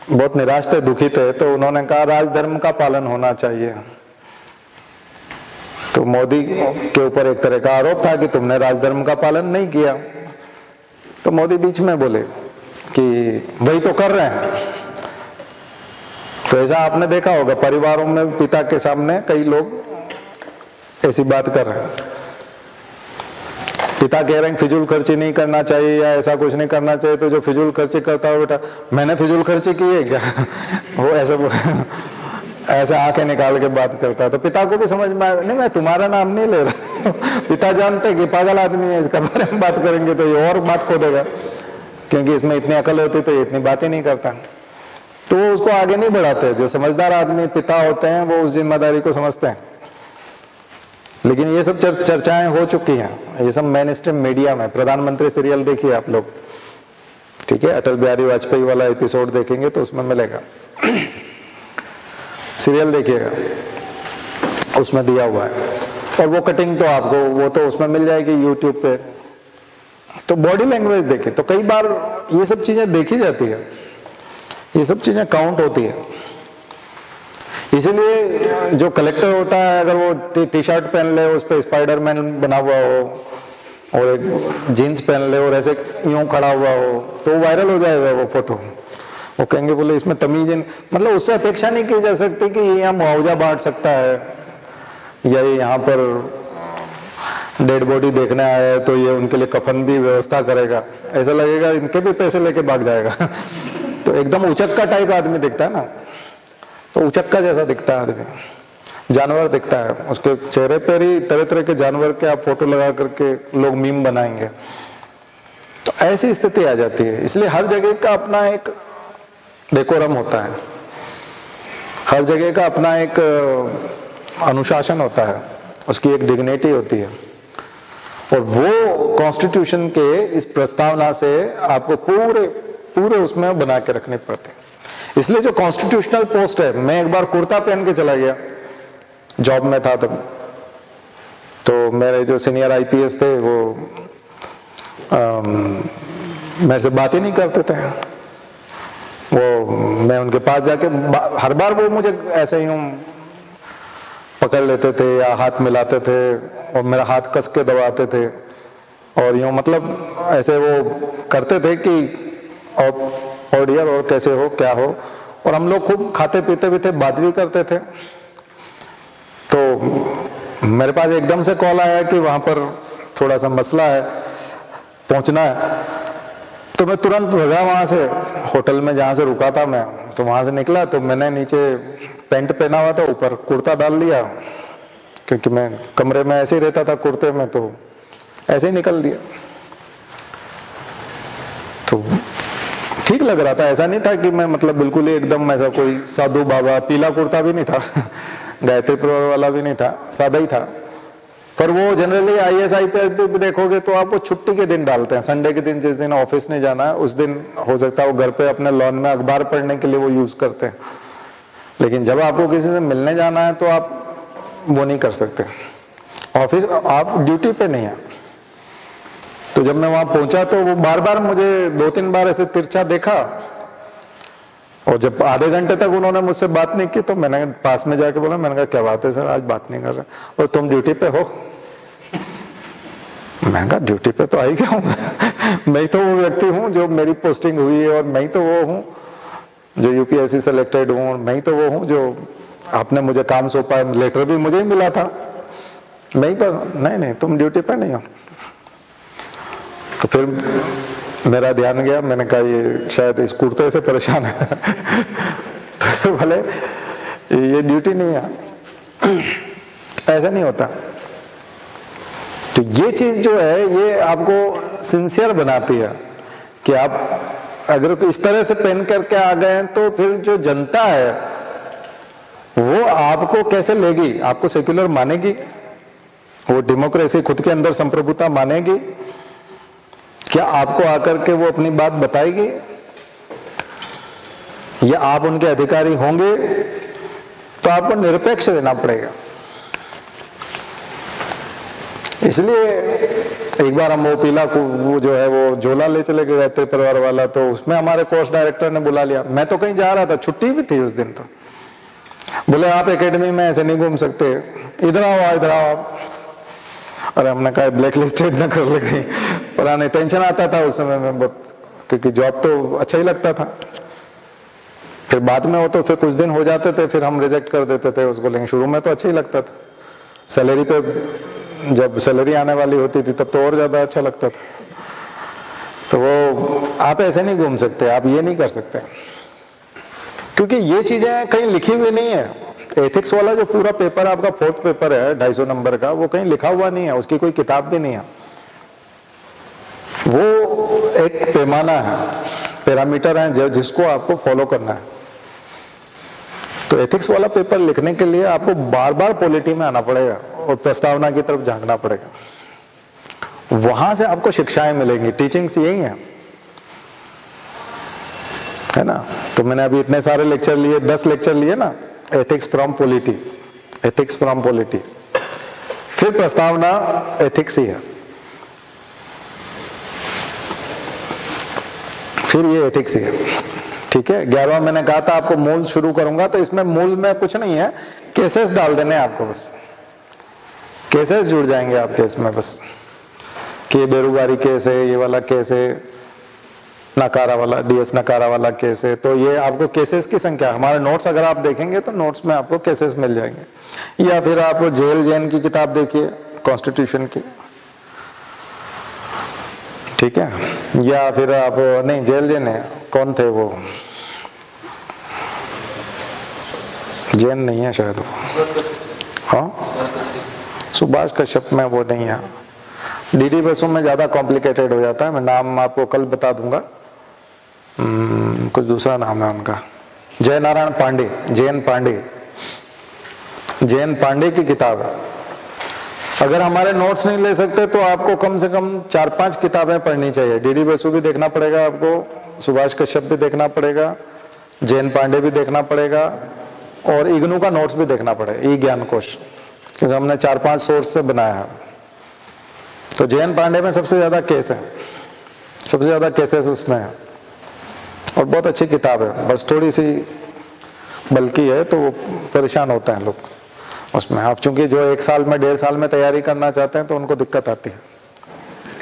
बहुत निराश थे, दुखी थे। तो उन्होंने कहा राजधर्म का पालन होना चाहिए। तो मोदी के ऊपर एक तरह का आरोप था कि तुमने राजधर्म का पालन नहीं किया। तो मोदी बीच में बोले कि वही तो कर रहे हैं। तो ऐसा आपने देखा होगा परिवारों में पिता के सामने कई लोग ऐसी बात कर रहे हैं, पिता कह रहे हैं फिजूल खर्ची नहीं करना चाहिए या ऐसा कुछ नहीं करना चाहिए, तो जो फिजूल खर्ची करता हो बेटा मैंने फिजूल खर्ची की है क्या वो ऐसे आंखें निकाल के बात करता है। तो पिता को भी समझ में आया, नहीं मैं तुम्हारा नाम नहीं ले रहा पिता जानते कि पागल आदमी है, इसका बारे में बात करेंगे तो ये और बात खो देगा, क्योंकि इसमें इतनी अकल होती तो ये इतनी बातें नहीं करता। तो वो उसको आगे नहीं बढ़ाते। जो समझदार आदमी पिता होते हैं वो उस जिम्मेदारी को समझते हैं। लेकिन ये सब चर्चाएं हो चुकी हैं, ये सब मेन स्ट्रीम मीडिया में। प्रधानमंत्री सीरियल देखिए आप लोग, ठीक है, अटल बिहारी वाजपेयी वाला एपिसोड देखेंगे तो उसमें मिलेगा सीरियल देखिएगा, उसमें दिया हुआ है। और वो कटिंग तो आपको वो तो उसमें मिल जाएगी यूट्यूब पे। तो बॉडी लैंग्वेज देखे तो कई बार ये सब चीजें देखी जाती है, ये सब चीजें काउंट होती है। इसीलिए जो कलेक्टर होता है अगर वो टी शर्ट पहन ले, उस पर स्पाइडरमैन बना हुआ हो और एक जीन्स पहन ले और ऐसे यूं खड़ा हुआ हो तो वायरल हो जाएगा वो फोटो। वो कहेंगे बोले इसमें तमीज, मतलब उससे अपेक्षा नहीं की जा सकती कि ये यहाँ मुआवजा बांट सकता है या ये यहाँ पर डेड बॉडी देखने आया है तो ये उनके लिए कफन भी व्यवस्था करेगा। ऐसा लगेगा इनके भी पैसे लेके भाग जाएगा तो एकदम उचक्का टाइप आदमी दिखता है ना, तो उचक्का जैसा दिखता है आदमी, जानवर दिखता है। उसके चेहरे पर ही तरह तरह के जानवर के आप फोटो लगा करके लोग मीम बनाएंगे। तो ऐसी स्थिति आ जाती है। इसलिए हर जगह का अपना एक डेकोरम होता है, हर जगह का अपना एक अनुशासन होता है, उसकी एक डिग्निटी होती है। और वो कॉन्स्टिट्यूशन के इस प्रस्तावना से आपको पूरे उसमें बना के रखने पड़ते हैं। इसलिए जो कॉन्स्टिट्यूशनल पोस्ट है, मैं एक बार कुर्ता पहन के चला गया, जॉब में था तब, तो मेरे जो सीनियर आईपीएस थे वो मेरे से बात ही नहीं करते थे। वो मैं उनके पास जाके हर बार वो मुझे ऐसे ही पकड़ लेते थे या हाथ मिलाते थे और मेरा हाथ कस के दबाते थे और यूं मतलब ऐसे वो करते थे कि और डियर और कैसे हो क्या हो। और हम लोग खूब खाते पीते भी थे, बात भी करते थे। तो मेरे पास एकदम से कॉल आया कि वहां पर थोड़ा सा मसला है, पहुंचना है। तो मैं तुरंत भगा वहां से, होटल में जहां से रुका था मैं, तो वहां से निकला। तो मैंने नीचे पैंट पहना हुआ था, ऊपर कुर्ता डाल लिया, क्योंकि मैं कमरे में ऐसे ही रहता था कुर्ते में, तो ऐसे ही निकल दिया। तो ठीक लग रहा था, ऐसा नहीं था कि मैं मतलब बिल्कुल ही एकदम ऐसा कोई साधु बाबा। पीला कुर्ता भी नहीं था गायत्री परिवार वाला भी नहीं था, सादा ही था। पर वो जनरली आईएएस आईपीएस भी देखोगे तो आप वो छुट्टी के दिन डालते हैं, संडे के दिन, जिस दिन ऑफिस नहीं जाना है उस दिन हो सकता है वो घर पे अपने लॉन में अखबार पढ़ने के लिए वो यूज करते हैं। लेकिन जब आपको किसी से मिलने जाना है तो आप वो नहीं कर सकते, ऑफिस आप ड्यूटी पे नहीं है। तो जब मैं वहां पहुंचा तो वो बार बार मुझे 2-3 बार ऐसे तिरछा देखा, और जब आधे घंटे तक उन्होंने मुझसे बात नहीं की तो मैंने पास में जाके बोला, मैंने कहा क्या बात है सर, आज बात नहीं कर रहे, और तुम ड्यूटी पे हो? मैंने कहा ड्यूटी पे तो आई क्या हूं मैं तो वो व्यक्ति हूं जो मेरी पोस्टिंग हुई है, और मैं तो वो हूं जो यूपीएससी सेलेक्टेड हूं, और मैं तो वो हूं जो आपने मुझे काम सौंपा है, लेटर भी मुझे ही मिला था। नहीं पर नहीं तुम ड्यूटी पे नहीं हो। तो फिर मेरा ध्यान गया, मैंने कहा ये शायद इस कुर्ते से परेशान है तो भले ये ड्यूटी नहीं है, ऐसा नहीं होता। तो ये चीज जो है ये आपको सिंसियर बनाती है कि आप अगर इस तरह से पहन करके आ गए हैं तो फिर जो जनता है वो आपको कैसे लेगी, आपको सेक्युलर मानेगी? वो डेमोक्रेसी खुद के अंदर संप्रभुता मानेगी? क्या आपको आकर के वो अपनी बात बताएगी, या आप उनके अधिकारी होंगे? तो आपको निरपेक्ष रहना पड़ेगा। इसलिए एक बार हम वो पीला को वो जो है वो झोला ले चले गए रहते परिवार वाला, तो उसमें हमारे कोर्स डायरेक्टर ने बुला लिया। मैं तो कहीं जा रहा था, छुट्टी भी थी उस दिन, तो बोले आप एकेडमी में ऐसे नहीं घूम सकते, इधर आओ इधर आओ आप। अरे हमने कहा ब्लैक लिस्टेड न कर ले कहीं, पर आने टेंशन आता था उस समय में बहुत, क्योंकि जॉब तो अच्छा ही लगता था। फिर बाद में वो तो फिर कुछ दिन हो जाते थे, फिर हम रिजेक्ट कर देते थे उसको, लेकिन शुरू में तो अच्छा ही लगता था। सैलरी पे जब सैलरी आने वाली होती थी तब तो और ज्यादा अच्छा लगता था। तो वो आप ऐसे नहीं घूम सकते, आप ये नहीं कर सकते, क्योंकि ये चीजें कहीं लिखी हुई नहीं है। एथिक्स वाला जो पूरा पेपर आपका 4th पेपर है 250 नंबर का, वो कहीं लिखा हुआ नहीं है, उसकी कोई किताब भी नहीं है। वो एक पैमाना है, पैरामीटर है जिसको आपको फॉलो करना है। तो एथिक्स वाला पेपर लिखने के लिए आपको बार बार पॉलिटी में आना पड़ेगा और प्रस्तावना की तरफ झांकना पड़ेगा। वहां से आपको शिक्षाएं मिलेंगी, टीचिंग्स यही है ना। तो मैंने अभी इतने सारे लेक्चर लिए, 10 लेक्चर लिए ना, ethics from polity, ethics from polity. फिर प्रस्तावना एथिक्स ही है, फिर ये एथिक्स ही है। ठीक है, 11वां मैंने कहा था आपको मूल शुरू करूंगा, तो इसमें मूल में कुछ नहीं है, केसेस डाल देने आपको, बस केसेस जुड़ जाएंगे आपके इसमें, बस कि ये बेरोजगारी केस है, ये वाला केस है, नकारा वाला, डीएस नकारा वाला केस है। तो ये आपको केसेस की संख्या, हमारे नोट्स अगर आप देखेंगे तो नोट्स में आपको केसेस मिल जाएंगे। या फिर आप जेल जैन की किताब देखिए, कॉन्स्टिट्यूशन की, ठीक है। या फिर आप, नहीं जेल जैन है, कौन थे वो, जैन नहीं है शायद वो, हाँ सुभाष कश्यप में वो नहीं है। डीडी बसों में ज्यादा कॉम्प्लिकेटेड हो जाता है, मैं नाम आपको कल बता दूंगा। कुछ दूसरा नाम है उनका, जय नारायण पांडे, जैन पांडे, जैन पांडे की किताब है। अगर हमारे नोट्स नहीं ले सकते तो आपको कम से कम 4-5 किताबें पढ़नी चाहिए। डीडी बसु भी देखना पड़ेगा आपको, सुभाष कश्यप भी देखना पड़ेगा, जैन पांडे भी देखना पड़ेगा, और इग्नू का नोट्स भी देखना पड़ेगा, ई ज्ञान कोश, क्योंकि हमने 4-5 सोर्स से बनाया है। तो जैन पांडे में सबसे ज्यादा केस है, सबसे ज्यादा केसेस उसमें है, और बहुत अच्छी किताब है, बस थोड़ी सी बल्कि है तो वो परेशान होते हैं लोग उसमें। आप चूंकि जो 1 साल में 1.5 साल में तैयारी करना चाहते हैं तो उनको दिक्कत आती है,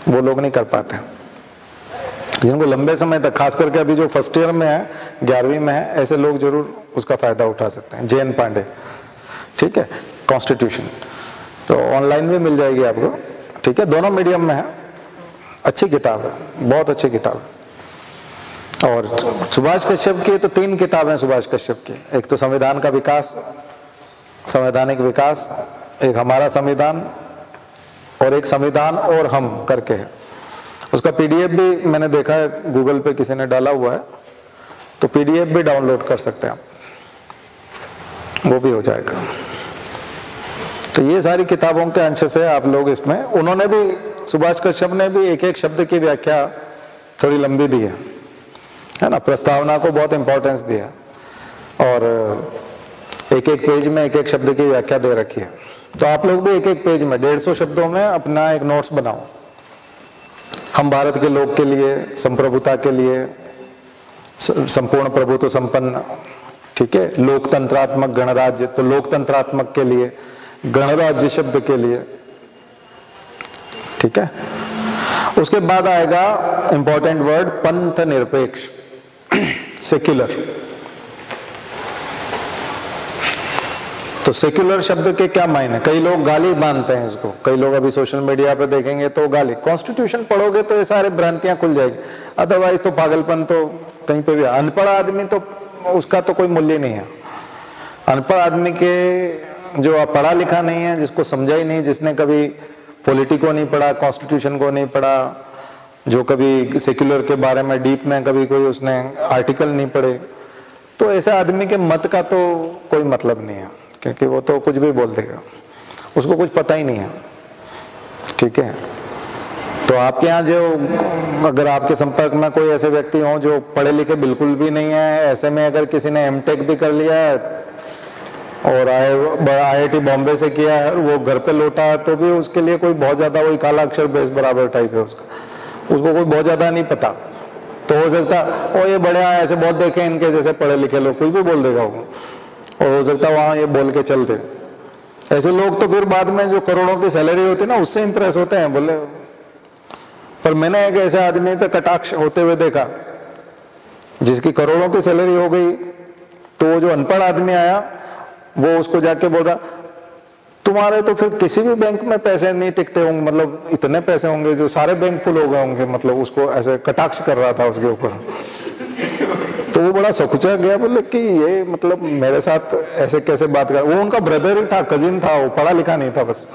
वो लोग नहीं कर पाते। जिनको लंबे समय तक, खास करके अभी जो फर्स्ट ईयर में है, 11वीं में है, ऐसे लोग जरूर उसका फायदा उठा सकते हैं। जैन पांडे, ठीक है, कॉन्स्टिट्यूशन तो ऑनलाइन भी मिल जाएगी आपको, ठीक है, दोनों मीडियम में है, अच्छी किताब है, बहुत अच्छी किताब है। और सुभाष कश्यप की तो 3 किताबें सुभाष कश्यप की, एक तो संविधान का विकास, संवैधानिक विकास, एक हमारा संविधान, और एक संविधान और हम करके है। उसका पीडीएफ भी मैंने देखा है, गूगल पे किसी ने डाला हुआ है, तो पीडीएफ भी डाउनलोड कर सकते हैं आप, वो भी हो जाएगा। तो ये सारी किताबों के अंश से आप लोग इसमें, उन्होंने भी, सुभाष कश्यप ने भी एक एक शब्द की व्याख्या थोड़ी लंबी दी है ना, प्रस्तावना को बहुत इंपॉर्टेंस दिया, और एक एक पेज में एक एक शब्द की व्याख्या दे रखी है। तो आप लोग भी एक एक पेज में 150 शब्दों में अपना एक नोट्स बनाओ। हम भारत के लोग के लिए, संप्रभुता के लिए, संपूर्ण प्रभुत्व संपन्न, ठीक है, लोकतंत्रात्मक गणराज्य, तो लोकतंत्रात्मक के लिए, गणराज्य शब्द के लिए, ठीक है। उसके बाद आएगा इंपॉर्टेंट वर्ड, पंथ निरपेक्ष, सेक्युलर। तो सेक्युलर शब्द के क्या मायने, कई लोग गाली मानते हैं इसको, कई लोग अभी सोशल मीडिया पे देखेंगे तो गाली। कॉन्स्टिट्यूशन पढ़ोगे तो ये सारे भ्रांतियां खुल जाएगी, अदरवाइज तो पागलपन तो कहीं पे भी। अनपढ़ आदमी तो उसका तो कोई मूल्य नहीं है। अनपढ़ आदमी के, जो पढ़ा लिखा नहीं है, जिसको समझा ही नहीं, जिसने कभी पॉलिटी को नहीं पढ़ा, कॉन्स्टिट्यूशन को नहीं पढ़ा, जो कभी सेक्युलर के बारे में डीप में कभी कोई उसने आर्टिकल नहीं पढ़े, तो ऐसे आदमी के मत का तो कोई मतलब नहीं है, क्योंकि वो तो कुछ भी बोल देगा, उसको कुछ पता ही नहीं है। ठीक है। तो आपके यहाँ जो, अगर आपके संपर्क में कोई ऐसे व्यक्ति हो जो पढ़े लिखे बिल्कुल भी नहीं है, ऐसे में अगर किसी ने एमटेक भी कर लिया है और IIT बॉम्बे से किया है, वो घर पे लौटा है, तो भी उसके लिए कोई बहुत ज्यादा वही काला अक्षर बेस बराबर टाइप है उसको कोई बहुत ज्यादा नहीं पता। तो हो सकता ओ ये बढ़िया है, ऐसे बहुत देखे इनके जैसे पढ़े लिखे लोग, कुछ भी बोल देगा वो, और हो सकता वहां ये बोल के चलते। ऐसे लोग तो फिर बाद में जो करोड़ों की सैलरी होती है ना, उससे इंप्रेस होते हैं बोले। पर मैंने एक ऐसे आदमी पे कटाक्ष होते हुए देखा जिसकी करोड़ों की सैलरी हो गई, तो वो जो अनपढ़ आदमी आया वो उसको जाके बोल रहा तुम्हारे तो फिर किसी भी बैंक में पैसे नहीं टिकते होंगे, मतलब इतने पैसे होंगे जो सारे बैंक फुल हो गए होंगे, मतलब उसको ऐसे कटाक्ष कर रहा था उसके ऊपर। तो वो बड़ा सकुचा गया, बोले कि ये मतलब मेरे साथ ऐसे कैसे बात कर। वो उनका ब्रदर ही था, कजिन था, वो पढ़ा लिखा नहीं था, बस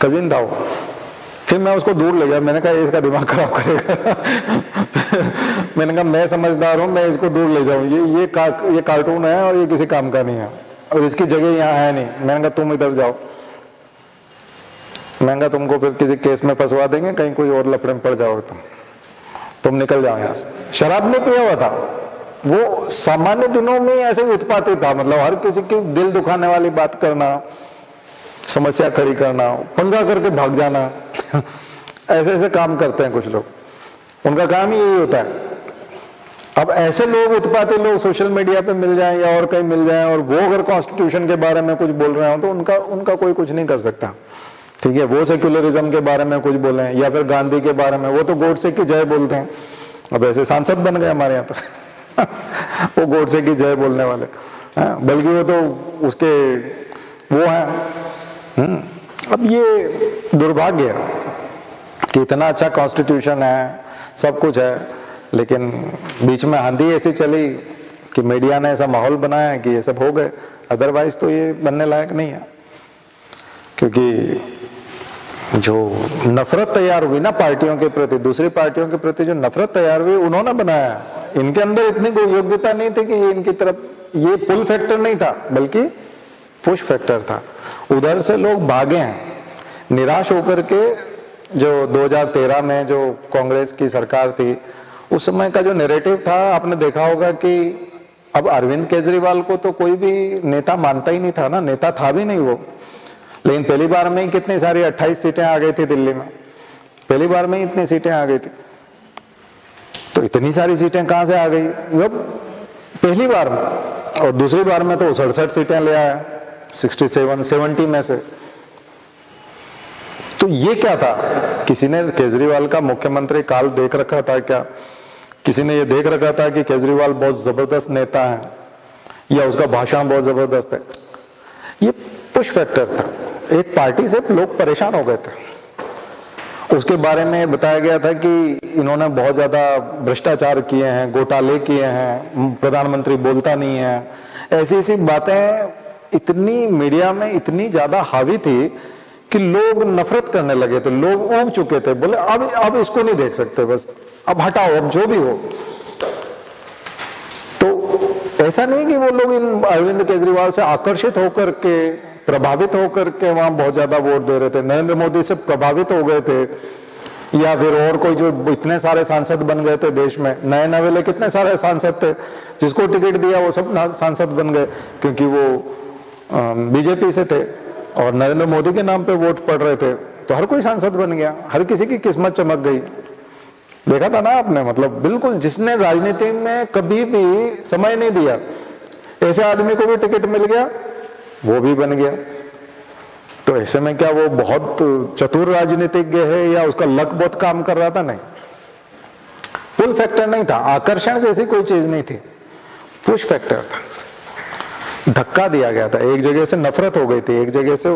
कजिन था वो। फिर मैं उसको दूर ले गया, मैंने कहा इसका दिमाग खराब करेगा। मैंने कहा मैं समझदार हूं, मैं इसको दूर ले जाऊं, ये कार्टून है और ये किसी काम का नहीं है और इसकी जगह यहाँ है नहीं। मैंने कहा तुम इधर जाओ, मैंने कहा तुमको फिर किसी केस में फंसवा देंगे, कहीं कोई और लफड़े में पड़ जाओगे तुम निकल जाओ यहाँ से। शराब में पिया हुआ था वो, सामान्य दिनों में ऐसे ही उत्पाती था, मतलब हर किसी की दिल दुखाने वाली बात करना, समस्या खड़ी करना, पंगा करके भाग जाना। ऐसे ऐसे काम करते हैं कुछ लोग, उनका काम ही यही होता है। अब ऐसे लोग, उत्पाती लोग सोशल मीडिया पे मिल जाएं या और कहीं मिल जाएं और वो अगर कॉन्स्टिट्यूशन के बारे में कुछ बोल रहे हो तो उनका कोई कुछ नहीं कर सकता, ठीक है। वो सेक्युलरिज्म के बारे में कुछ बोले या फिर गांधी के बारे में, वो तो गोडसे की जय बोलते हैं। अब ऐसे सांसद बन गए हमारे यहाँ तो वो गोडसे की जय बोलने वाले, बल्कि वो तो उसके वो हैं। अब ये दुर्भाग्य है कि इतना अच्छा कॉन्स्टिट्यूशन है, सब कुछ है, लेकिन बीच में आंधी ऐसी चली कि मीडिया ने ऐसा माहौल बनाया कि ये सब हो गए। अदरवाइज तो ये बनने लायक नहीं है, क्योंकि जो नफरत तैयार हुई ना पार्टियों के प्रति, दूसरी पार्टियों के प्रति जो नफरत तैयार हुई, उन्होंने बनाया। इनके अंदर इतनी कोई योग्यता नहीं थी कि ये इनकी तरफ, ये पुल फैक्टर नहीं था बल्कि पुश फैक्टर था। उधर से लोग भागे हैं निराश होकर के। जो 2013 में जो कांग्रेस की सरकार थी, उस समय का जो नैरेटिव था, आपने देखा होगा कि अब अरविंद केजरीवाल को तो कोई भी नेता मानता ही नहीं था ना, नेता था भी नहीं वो। लेकिन पहली बार में ही कितनी सारी 28 सीटें आ गई थी दिल्ली में, पहली बार में ही इतनी सीटें आ गई थी। तो इतनी सारी सीटें कहां से आ गई? वो पहली बार में, और दूसरी बार में तो 67 सीटें ले आया, 70 में से। तो ये क्या था? किसी ने केजरीवाल का मुख्यमंत्री काल देख रखा था क्या? किसी ने ये देख रखा था कि केजरीवाल बहुत जबरदस्त नेता है या उसका भाषण बहुत जबरदस्त है? ये पुश फैक्टर था। एक पार्टी से लोग परेशान हो गए थे। उसके बारे में बताया गया था कि इन्होंने बहुत ज्यादा भ्रष्टाचार किए हैं, घोटाले किए हैं, प्रधानमंत्री बोलता नहीं है, ऐसी ऐसी बातें इतनी मीडिया में इतनी ज्यादा हावी थी कि लोग नफरत करने लगे थे, लोग ऊब चुके थे, बोले अब इसको नहीं देख सकते, बस अब हटाओ, अब जो भी हो। तो ऐसा नहीं कि वो लोग इन अरविंद केजरीवाल से आकर्षित होकर के, प्रभावित होकर के वहां बहुत ज्यादा वोट दे रहे थे, नरेंद्र मोदी से प्रभावित हो गए थे, या फिर और कोई जो इतने सारे सांसद बन गए थे देश में, नए नवेले कितने सारे सांसद थे, जिसको टिकट दिया वो सब सांसद बन गए क्योंकि वो बीजेपी से थे और नरेंद्र मोदी के नाम पे वोट पड़ रहे थे, तो हर कोई सांसद बन गया, हर किसी की किस्मत चमक गई। देखा था ना आपने, मतलब बिल्कुल जिसने राजनीति में कभी भी समय नहीं दिया, ऐसे आदमी को भी टिकट मिल गया, वो भी बन गया। तो ऐसे में क्या वो बहुत चतुर राजनीतिज्ञ है या उसका लक बहुत काम कर रहा था? नहीं, पुल फैक्टर नहीं था, आकर्षण जैसी कोई चीज नहीं थी, पुश फैक्टर था। धक्का दिया गया था, एक जगह से नफरत हो गई थी, एक जगह से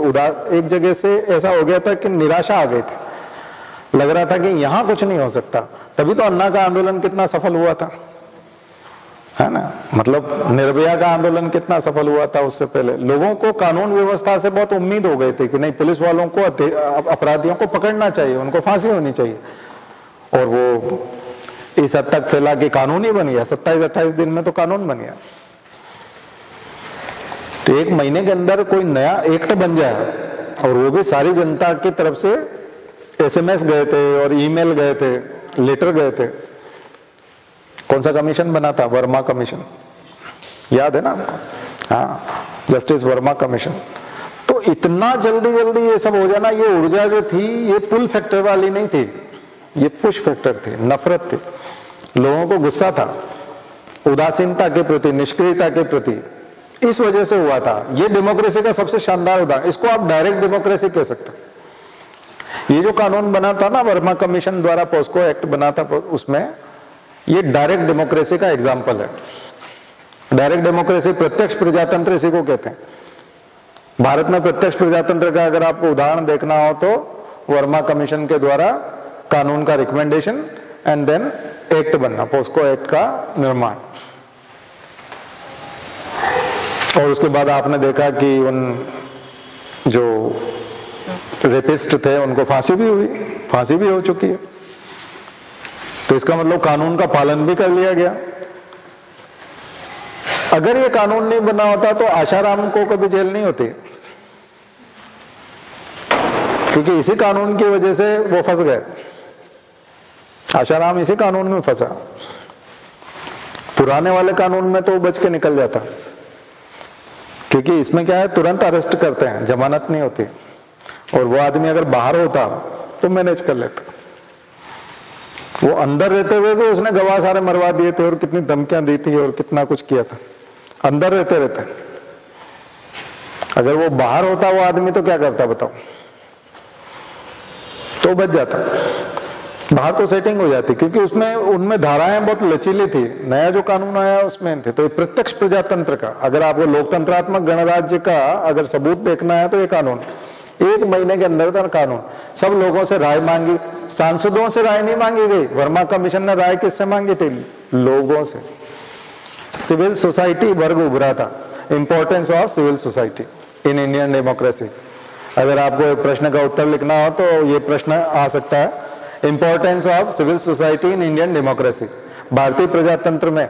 एक जगह से ऐसा हो गया था कि निराशा आ गई थी, लग रहा था कि यहां कुछ नहीं हो सकता। तभी तो अन्ना का आंदोलन कितना सफल हुआ था, है ना? मतलब निर्भया का आंदोलन कितना सफल हुआ था। उससे पहले लोगों को कानून व्यवस्था से बहुत उम्मीद हो गई थी कि नहीं, पुलिस वालों को, अपराधियों को पकड़ना चाहिए, उनको फांसी होनी चाहिए, और वो इस हद तक फैला कि कानून ही बन गया। 27-28 दिन में तो कानून बन गया। तो एक महीने के अंदर कोई नया एक्ट बन जाए और वो भी सारी जनता की तरफ से एसएमएस गए थे और ईमेल गए थे, लेटर गए थे। कौन सा कमीशन बना था? वर्मा कमीशन, याद है ना आपको? हाँ, जस्टिस वर्मा कमीशन। तो इतना जल्दी जल्दी ये सब हो जाना, ये ऊर्जा जो थी ये पुल फैक्टर वाली नहीं थी, ये पुश फैक्टर थी, नफरत थी, लोगों को गुस्सा था, उदासीनता के प्रति, निष्क्रियता के प्रति, इस वजह से हुआ था। ये डेमोक्रेसी का सबसे शानदार उदाहरण, इसको आप डायरेक्ट डेमोक्रेसी कह सकते हैं। ये जो कानून बना था ना वर्मा कमीशन द्वारा, पॉस्को एक्ट बना था, उसमें ये डायरेक्ट डेमोक्रेसी का एग्जाम्पल है। डायरेक्ट डेमोक्रेसी, प्रत्यक्ष प्रजातंत्र इसी को कहते हैं। भारत में प्रत्यक्ष प्रजातंत्र का अगर आपको उदाहरण देखना हो तो वर्मा कमीशन के द्वारा कानून का रिकमेंडेशन एंड देन एक्ट बनना, पॉस्को एक्ट का निर्माण। और उसके बाद आपने देखा कि उन जो रेपिस्ट थे उनको फांसी भी हुई, फांसी भी हो चुकी है। तो इसका मतलब कानून का पालन भी कर लिया गया। अगर ये कानून नहीं बना होता तो आशाराम को कभी जेल नहीं होती, क्योंकि इसी कानून की वजह से वो फंस गए। आशाराम इसी कानून में फंसा। पुराने वाले कानून में तो वो बच के निकल जाता, क्योंकि इसमें क्या है, तुरंत अरेस्ट करते हैं, जमानत नहीं होती। और वो आदमी अगर बाहर होता तो मैनेज कर लेता। वो अंदर रहते हुए भी उसने गवाह सारे मरवा दिए थे और कितनी धमकियां दी थी और कितना कुछ किया था अंदर रहते रहते। अगर वो बाहर होता वो आदमी तो क्या करता बताओ? तो बच जाता, बाहर तो सेटिंग हो जाती, क्योंकि उसमें उनमें धाराएं बहुत लचीली थी। नया जो कानून आया उसमें थे। तो प्रत्यक्ष प्रजातंत्र का, अगर आपको लोकतंत्रात्मक गणराज्य का अगर सबूत देखना है तो ये कानून 1 महीने के अंदर था कानून। सब लोगों से राय मांगी, सांसदों से राय नहीं मांगी गई। वर्मा कमीशन ने राय किससे मांगी थी? लोगों से। सिविल सोसाइटी वर्ग उभरा था। Importance of civil society in Indian democracy. अगर आपको एक प्रश्न का उत्तर लिखना हो तो ये प्रश्न आ सकता है, importance of civil society in Indian democracy. भारतीय प्रजातंत्र में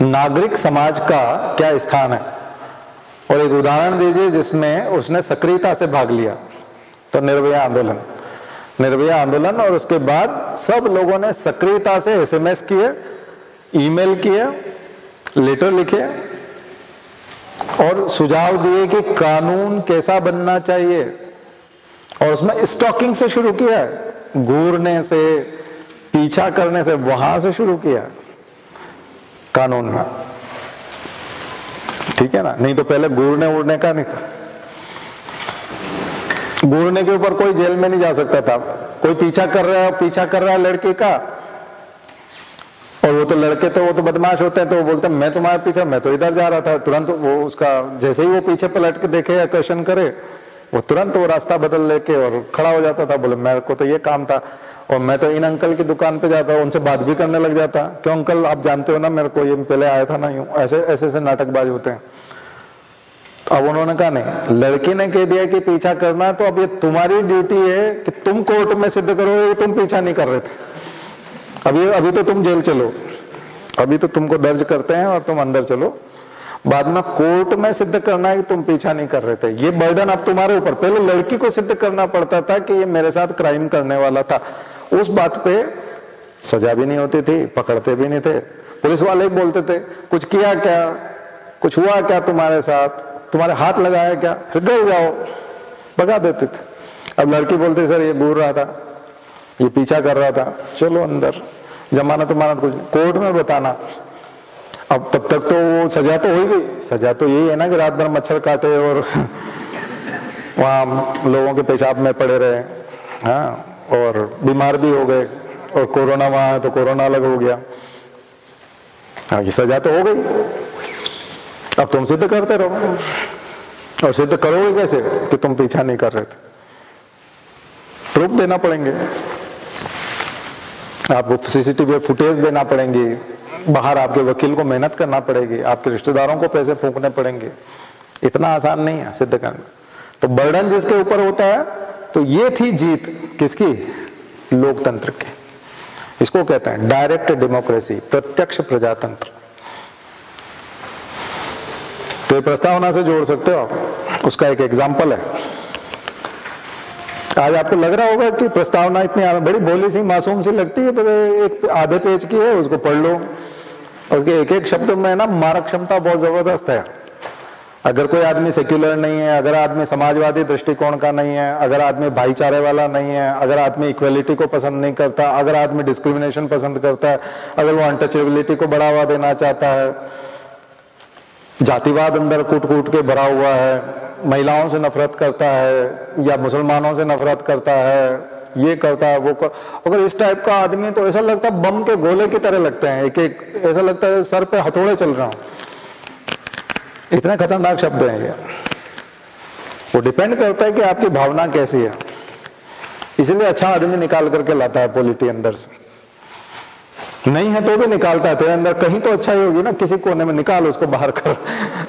नागरिक समाज का क्या स्थान है? और एक उदाहरण दीजिए जिसमें उसने सक्रियता से भाग लिया। तो निर्भया आंदोलन, निर्भया आंदोलन। और उसके बाद सब लोगों ने सक्रियता से एसएमएस किए, ईमेल किए, लेटर लिखे और सुझाव दिए कि कानून कैसा बनना चाहिए। और उसमें स्टॉकिंग से शुरू किया, घूरने से, पीछा करने से, वहां से शुरू किया कानून में। ठीक है ना? नहीं तो पहले घूरने उड़ने का नहीं था। घूरने के ऊपर कोई जेल में नहीं जा सकता था। कोई पीछा कर रहा है लड़की का, और वो तो लड़के तो वो तो बदमाश होते हैं, तो वो बोलते हैं मैं तुम्हारे पीछे, मैं तो इधर जा रहा था। तुरंत वो उसका जैसे ही वो पीछे पलट के देखे या क्वेश्चन करे, वो तुरंत वो रास्ता बदल लेके और खड़ा हो जाता था। बोले मेरे को तो ये काम था और मैं तो इन अंकल की दुकान पे जाता, उनसे बात भी करने लग जाता। क्यों अंकल, आप जानते हो ना मेरे को, ये पहले आया था ना, यूं ऐसे ऐसे नाटकबाज होते हैं। तो अब उन्होंने कहा नहीं, लड़की ने कह दिया कि पीछा करना है, तो अब ये तुम्हारी ड्यूटी है कि तुम कोर्ट में सिद्ध करो ये तुम पीछा नहीं कर रहे थे। अभी तो तुम जेल चलो, अभी तो तुमको दर्ज करते हैं और तुम अंदर चलो। बाद में कोर्ट में सिद्ध करना है कि तुम पीछा नहीं कर रहे थे। ये बर्डन अब तुम्हारे ऊपर। पहले लड़की को सिद्ध करना पड़ता था कि ये मेरे साथ क्राइम करने वाला था। उस बात पे सजा भी नहीं होती थी, पकड़ते भी नहीं थे। पुलिस वाले ही बोलते थे कुछ किया क्या, कुछ हुआ क्या तुम्हारे साथ, तुम्हारे हाथ लगाया क्या, फिर गए जाओ, भगा देते थे। अब लड़की बोलती सर ये घूर रहा था, ये पीछा कर रहा था, चलो अंदर, जमानत उमानत कुछ कोर्ट में बताना। अब तब तक तो वो सजा तो हो ही गई। सजा तो यही है ना कि रात भर मच्छर काटे और वहां लोगों के पेशाब में पड़े रहे, हाँ, और बीमार भी हो गए, और कोरोना वहां है तो कोरोना अलग हो गया। हाँ, ये सजा तो हो गई। अब तुम सिद्ध करते रहो, और सिद्ध करोगे कैसे कि तुम पीछा नहीं कर रहे थे? प्रूफ देना पड़ेंगे आपको, सीसीटीवी फुटेज देना पड़ेंगी, बाहर आपके वकील को मेहनत करना पड़ेगी, आपके रिश्तेदारों को पैसे फूंकने पड़ेंगे। इतना आसान नहीं है सिद्ध करना। तो बर्डन जिसके ऊपर होता है, तो ये थी जीत किसकी? लोकतंत्र की। इसको कहते हैं डायरेक्ट डेमोक्रेसी, प्रत्यक्ष प्रजातंत्र। तो प्रस्तावना से जोड़ सकते हो आप, उसका एक एग्जाम्पल है। आज आपको लग रहा होगा कि प्रस्तावना इतनी बड़ी भोली सी मासूम सी लगती है, पर एक आधे पेज की है, उसको पढ़ लो, उसके एक एक शब्द में ना मारक क्षमता बहुत जबरदस्त है। अगर कोई आदमी सेक्युलर नहीं है, अगर आदमी समाजवादी दृष्टिकोण का नहीं है, अगर आदमी भाईचारे वाला नहीं है, अगर आदमी इक्वलिटी को पसंद नहीं करता, अगर आदमी डिस्क्रिमिनेशन पसंद करता है, अगर वो अनटचेबिलिटी को बढ़ावा देना चाहता है, जातिवाद अंदर कूट कूट के भरा हुआ है, महिलाओं से नफरत करता है या मुसलमानों से नफरत करता है, ये करता है, वो अगर इस टाइप का आदमी, तो ऐसा लगता है बम के गोले की तरह लगते हैं, एक एक ऐसा लगता है सर पे हथौड़े चल रहा हूं। इतने खतरनाक शब्द हैं ये। वो डिपेंड करता है कि आपकी भावना कैसी है, इसलिए अच्छा आदमी निकाल करके लाता है पॉलिटी अंदर से। नहीं है तो भी निकालता है, तेरे अंदर कहीं तो अच्छाई होगी ना, किसी कोने में निकाल उसको बाहर कर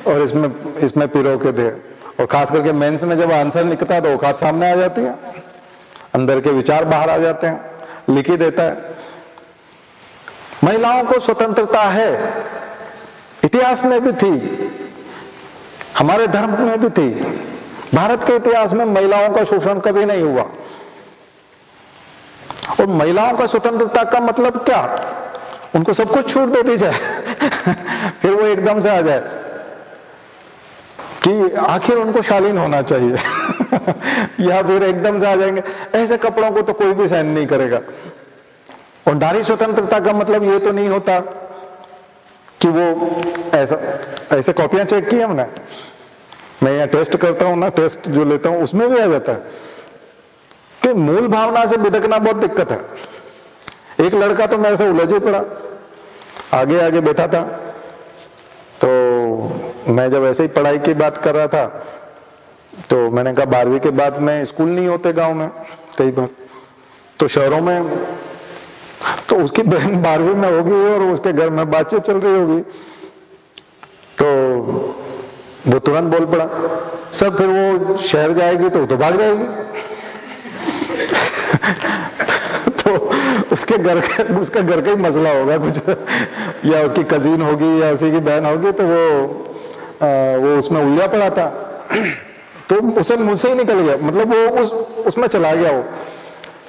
और इसमें पिरो के दे। और खास करके मेंस में जब आंसर लिखता है तो औकात सामने आ जाती है, अंदर के विचार बाहर आ जाते हैं, लिख ही देता है। महिलाओं को स्वतंत्रता है, इतिहास में भी थी, हमारे धर्म में भी थी। भारत के इतिहास में महिलाओं का शोषण कभी नहीं हुआ। और महिलाओं का स्वतंत्रता का मतलब क्या? उनको सब कुछ छूट दे दी जाए फिर वो एकदम से आ जाए कि आखिर उनको शालीन होना चाहिए या फिर एकदम से आ जाएंगे ऐसे कपड़ों को तो कोई भी सहन नहीं करेगा। और नारी स्वतंत्रता का मतलब ये तो नहीं होता कि वो ऐसे कॉपियां चेक की हमने, मैं यहाँ टेस्ट करता हूँ ना, टेस्ट जो लेता हूँ उसमें भी आ जाता है कि मूल भावना से बिदकना बहुत दिक्कत है। एक लड़का तो मेरे से उलझ ही पड़ा, आगे आगे बैठा था, तो मैं जब ऐसे ही पढ़ाई की बात कर रहा था तो मैंने कहा 12वीं के बाद में स्कूल नहीं होते गांव में कई बार, तो शहरों में, तो उसकी बहन 12वीं में होगी और उसके घर में बातचीत चल रही होगी, तो वो तुरंत बोल पड़ा सब, फिर वो शहर जाएगी तो भाग जाएगी तो उसका घर का ही मसला होगा कुछ, या उसकी कजीन होगी या उसी की बहन होगी, तो वो उसमें उलझा पड़ा था। तो उसे मुझसे ही निकल गया, मतलब वो उसमें चला गया, वो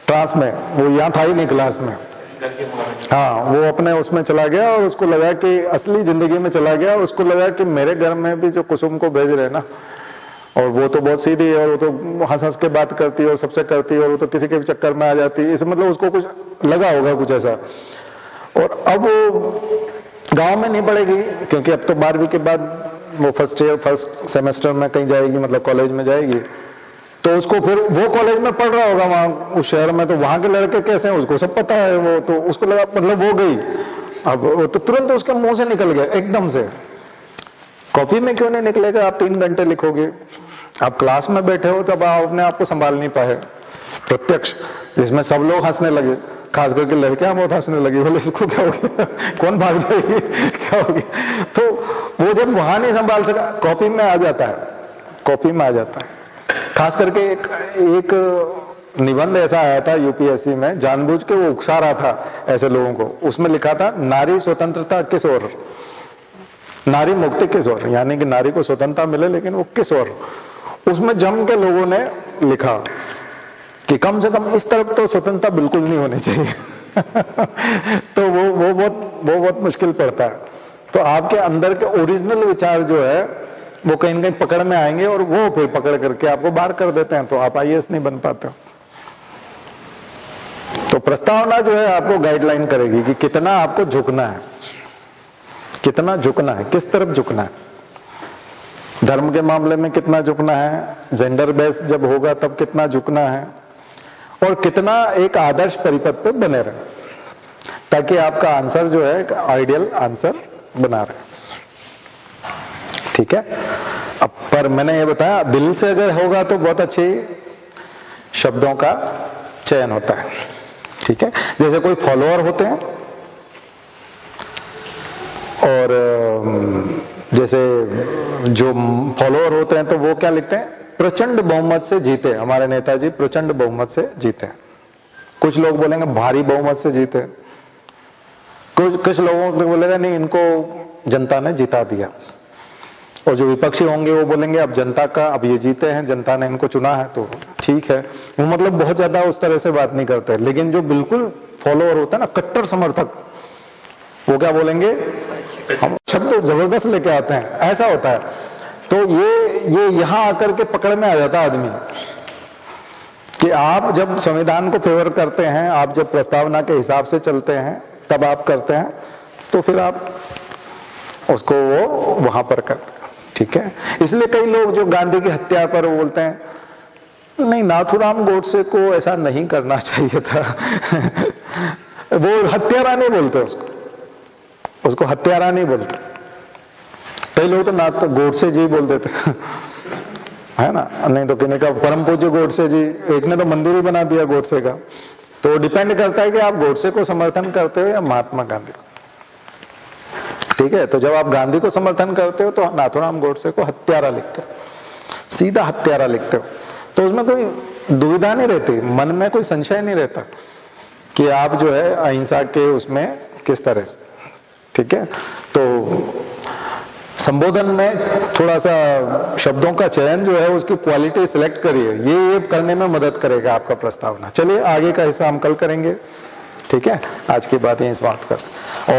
ट्रांस में, वो यहाँ था ही नहीं क्लास में, हाँ वो अपने उसमें चला गया और उसको लगा कि असली जिंदगी में चला गया। और उसको लगा कि मेरे घर में भी जो कुसुम को भेज रहे ना, और वो तो बहुत सीधी है और वो तो हंस हंस के बात करती है और सबसे करती है और वो तो किसी के भी चक्कर में आ जाती है, इसे मतलब उसको कुछ लगा होगा कुछ ऐसा। और अब वो गांव में नहीं पढ़ेगी क्योंकि अब तो 12वीं के बाद वो फर्स्ट सेमेस्टर में कहीं जाएगी, मतलब कॉलेज में जाएगी, तो उसको फिर वो कॉलेज में पढ़ रहा होगा वहां उस शहर में, तो वहां के लड़के कैसे हैं उसको सब पता है, वो तो उसको लगा मतलब वो गई, अब वो तो तुरंत उसके मुंह से निकल गया एकदम से। कॉपी में क्यों नहीं निकलेगा? आप 3 घंटे लिखोगे, आप क्लास में बैठे हो तब आप अपने आप को संभाल नहीं पाए, प्रत्यक्ष जिसमें सब लोग हंसने लगे, खास करके लड़कियां बहुत हंसने लगी, बोले इसको क्या हो गया, कौन भाग जाएगी, क्या हो गया। तो वो जब वहां नहीं संभाल सका, कॉपी में आ जाता है, कॉपी में आ जाता है। खास करके एक निबंध ऐसा आया था यूपीएससी में, जानबूझ के वो उकसा रहा था ऐसे लोगों को, उसमें लिखा था नारी स्वतंत्रता किस ओर, नारी मुक्ति किस ओर, यानी कि नारी को स्वतंत्रता मिले लेकिन वो किस ओर। उसमें जम के लोगों ने लिखा कि कम से कम इस तरफ तो स्वतंत्रता बिल्कुल नहीं होनी चाहिए तो वो बहुत मुश्किल पड़ता है। तो आपके अंदर के ओरिजिनल विचार जो है वो कहीं न कहीं पकड़ में आएंगे और वो फिर पकड़ करके आपको बाहर कर देते हैं, तो आप आईएएस नहीं बन पाते। तो प्रस्तावना जो है आपको गाइडलाइन करेगी कि कितना आपको झुकना है, कितना झुकना है, किस तरफ झुकना है, धर्म के मामले में कितना झुकना है, जेंडर बेस जब होगा तब कितना झुकना है, और कितना एक आदर्श परिपथ पे बने रहे, ताकि आपका आंसर जो है एक आइडियल आंसर बना रहे। ठीक है। अब पर मैंने ये बताया दिल से अगर होगा तो बहुत अच्छी शब्दों का चयन होता है। ठीक है। जैसे कोई फॉलोअर होते हैं और जैसे जो फॉलोअर होते हैं तो वो क्या लिखते हैं, प्रचंड बहुमत से जीते, हमारे नेताजी प्रचंड बहुमत से जीते। कुछ लोग बोलेंगे भारी बहुमत से जीते, कुछ लोगों को बोलेगा नहीं इनको जनता ने जिता दिया। और जो विपक्षी होंगे वो बोलेंगे अब जनता का, अब ये जीते हैं, जनता ने इनको चुना है तो ठीक है। वो मतलब बहुत ज्यादा उस तरह से बात नहीं करते। लेकिन जो बिल्कुल फॉलोअर होता है ना, कट्टर समर्थक, वो क्या बोलेंगे, हम शब्द जबरदस्त लेके आते हैं, ऐसा होता है। तो ये यहां आकर के पकड़ में आ जाता है आदमी कि आप जब संविधान को फेवर करते हैं, आप जब प्रस्तावना के हिसाब से चलते हैं, तब आप करते हैं, तो फिर आप उसको वो वहां पर करते हैं। ठीक है, इसलिए कई लोग जो गांधी की हत्या पर वो बोलते हैं नहीं, नाथूराम गोडसे को ऐसा नहीं करना चाहिए था। वो हत्यारा नहीं बोलते उसको हत्यारा नहीं बोलते। कई लोग तो नाथ गोडसे जी बोल देते है ना, नहीं तो किन्हीं का परम पूज्य गोडसे जी, एक ने तो मंदिर ही बना दिया गोडसे का। तो डिपेंड करता है कि आप गोडसे को समर्थन करते हो या महात्मा गांधी को। ठीक है, तो जब आप गांधी को समर्थन करते हो तो नाथूराम गोडसे को हत्यारा लिखते हो, सीधा हत्यारा लिखते हो। तो उसमें कोई दुविधा नहीं रहती, मन में कोई संशय नहीं रहता कि आप जो है अहिंसा के उसमें किस तरह से। ठीक है, तो संबोधन में थोड़ा सा शब्दों का चयन जो है उसकी क्वालिटी सिलेक्ट करिए, ये करने में मदद करेगा आपका प्रस्तावना। चलिए आगे का हिस्सा हम कल करेंगे। ठीक है, आज की बात यहीं समाप्त करते हैं।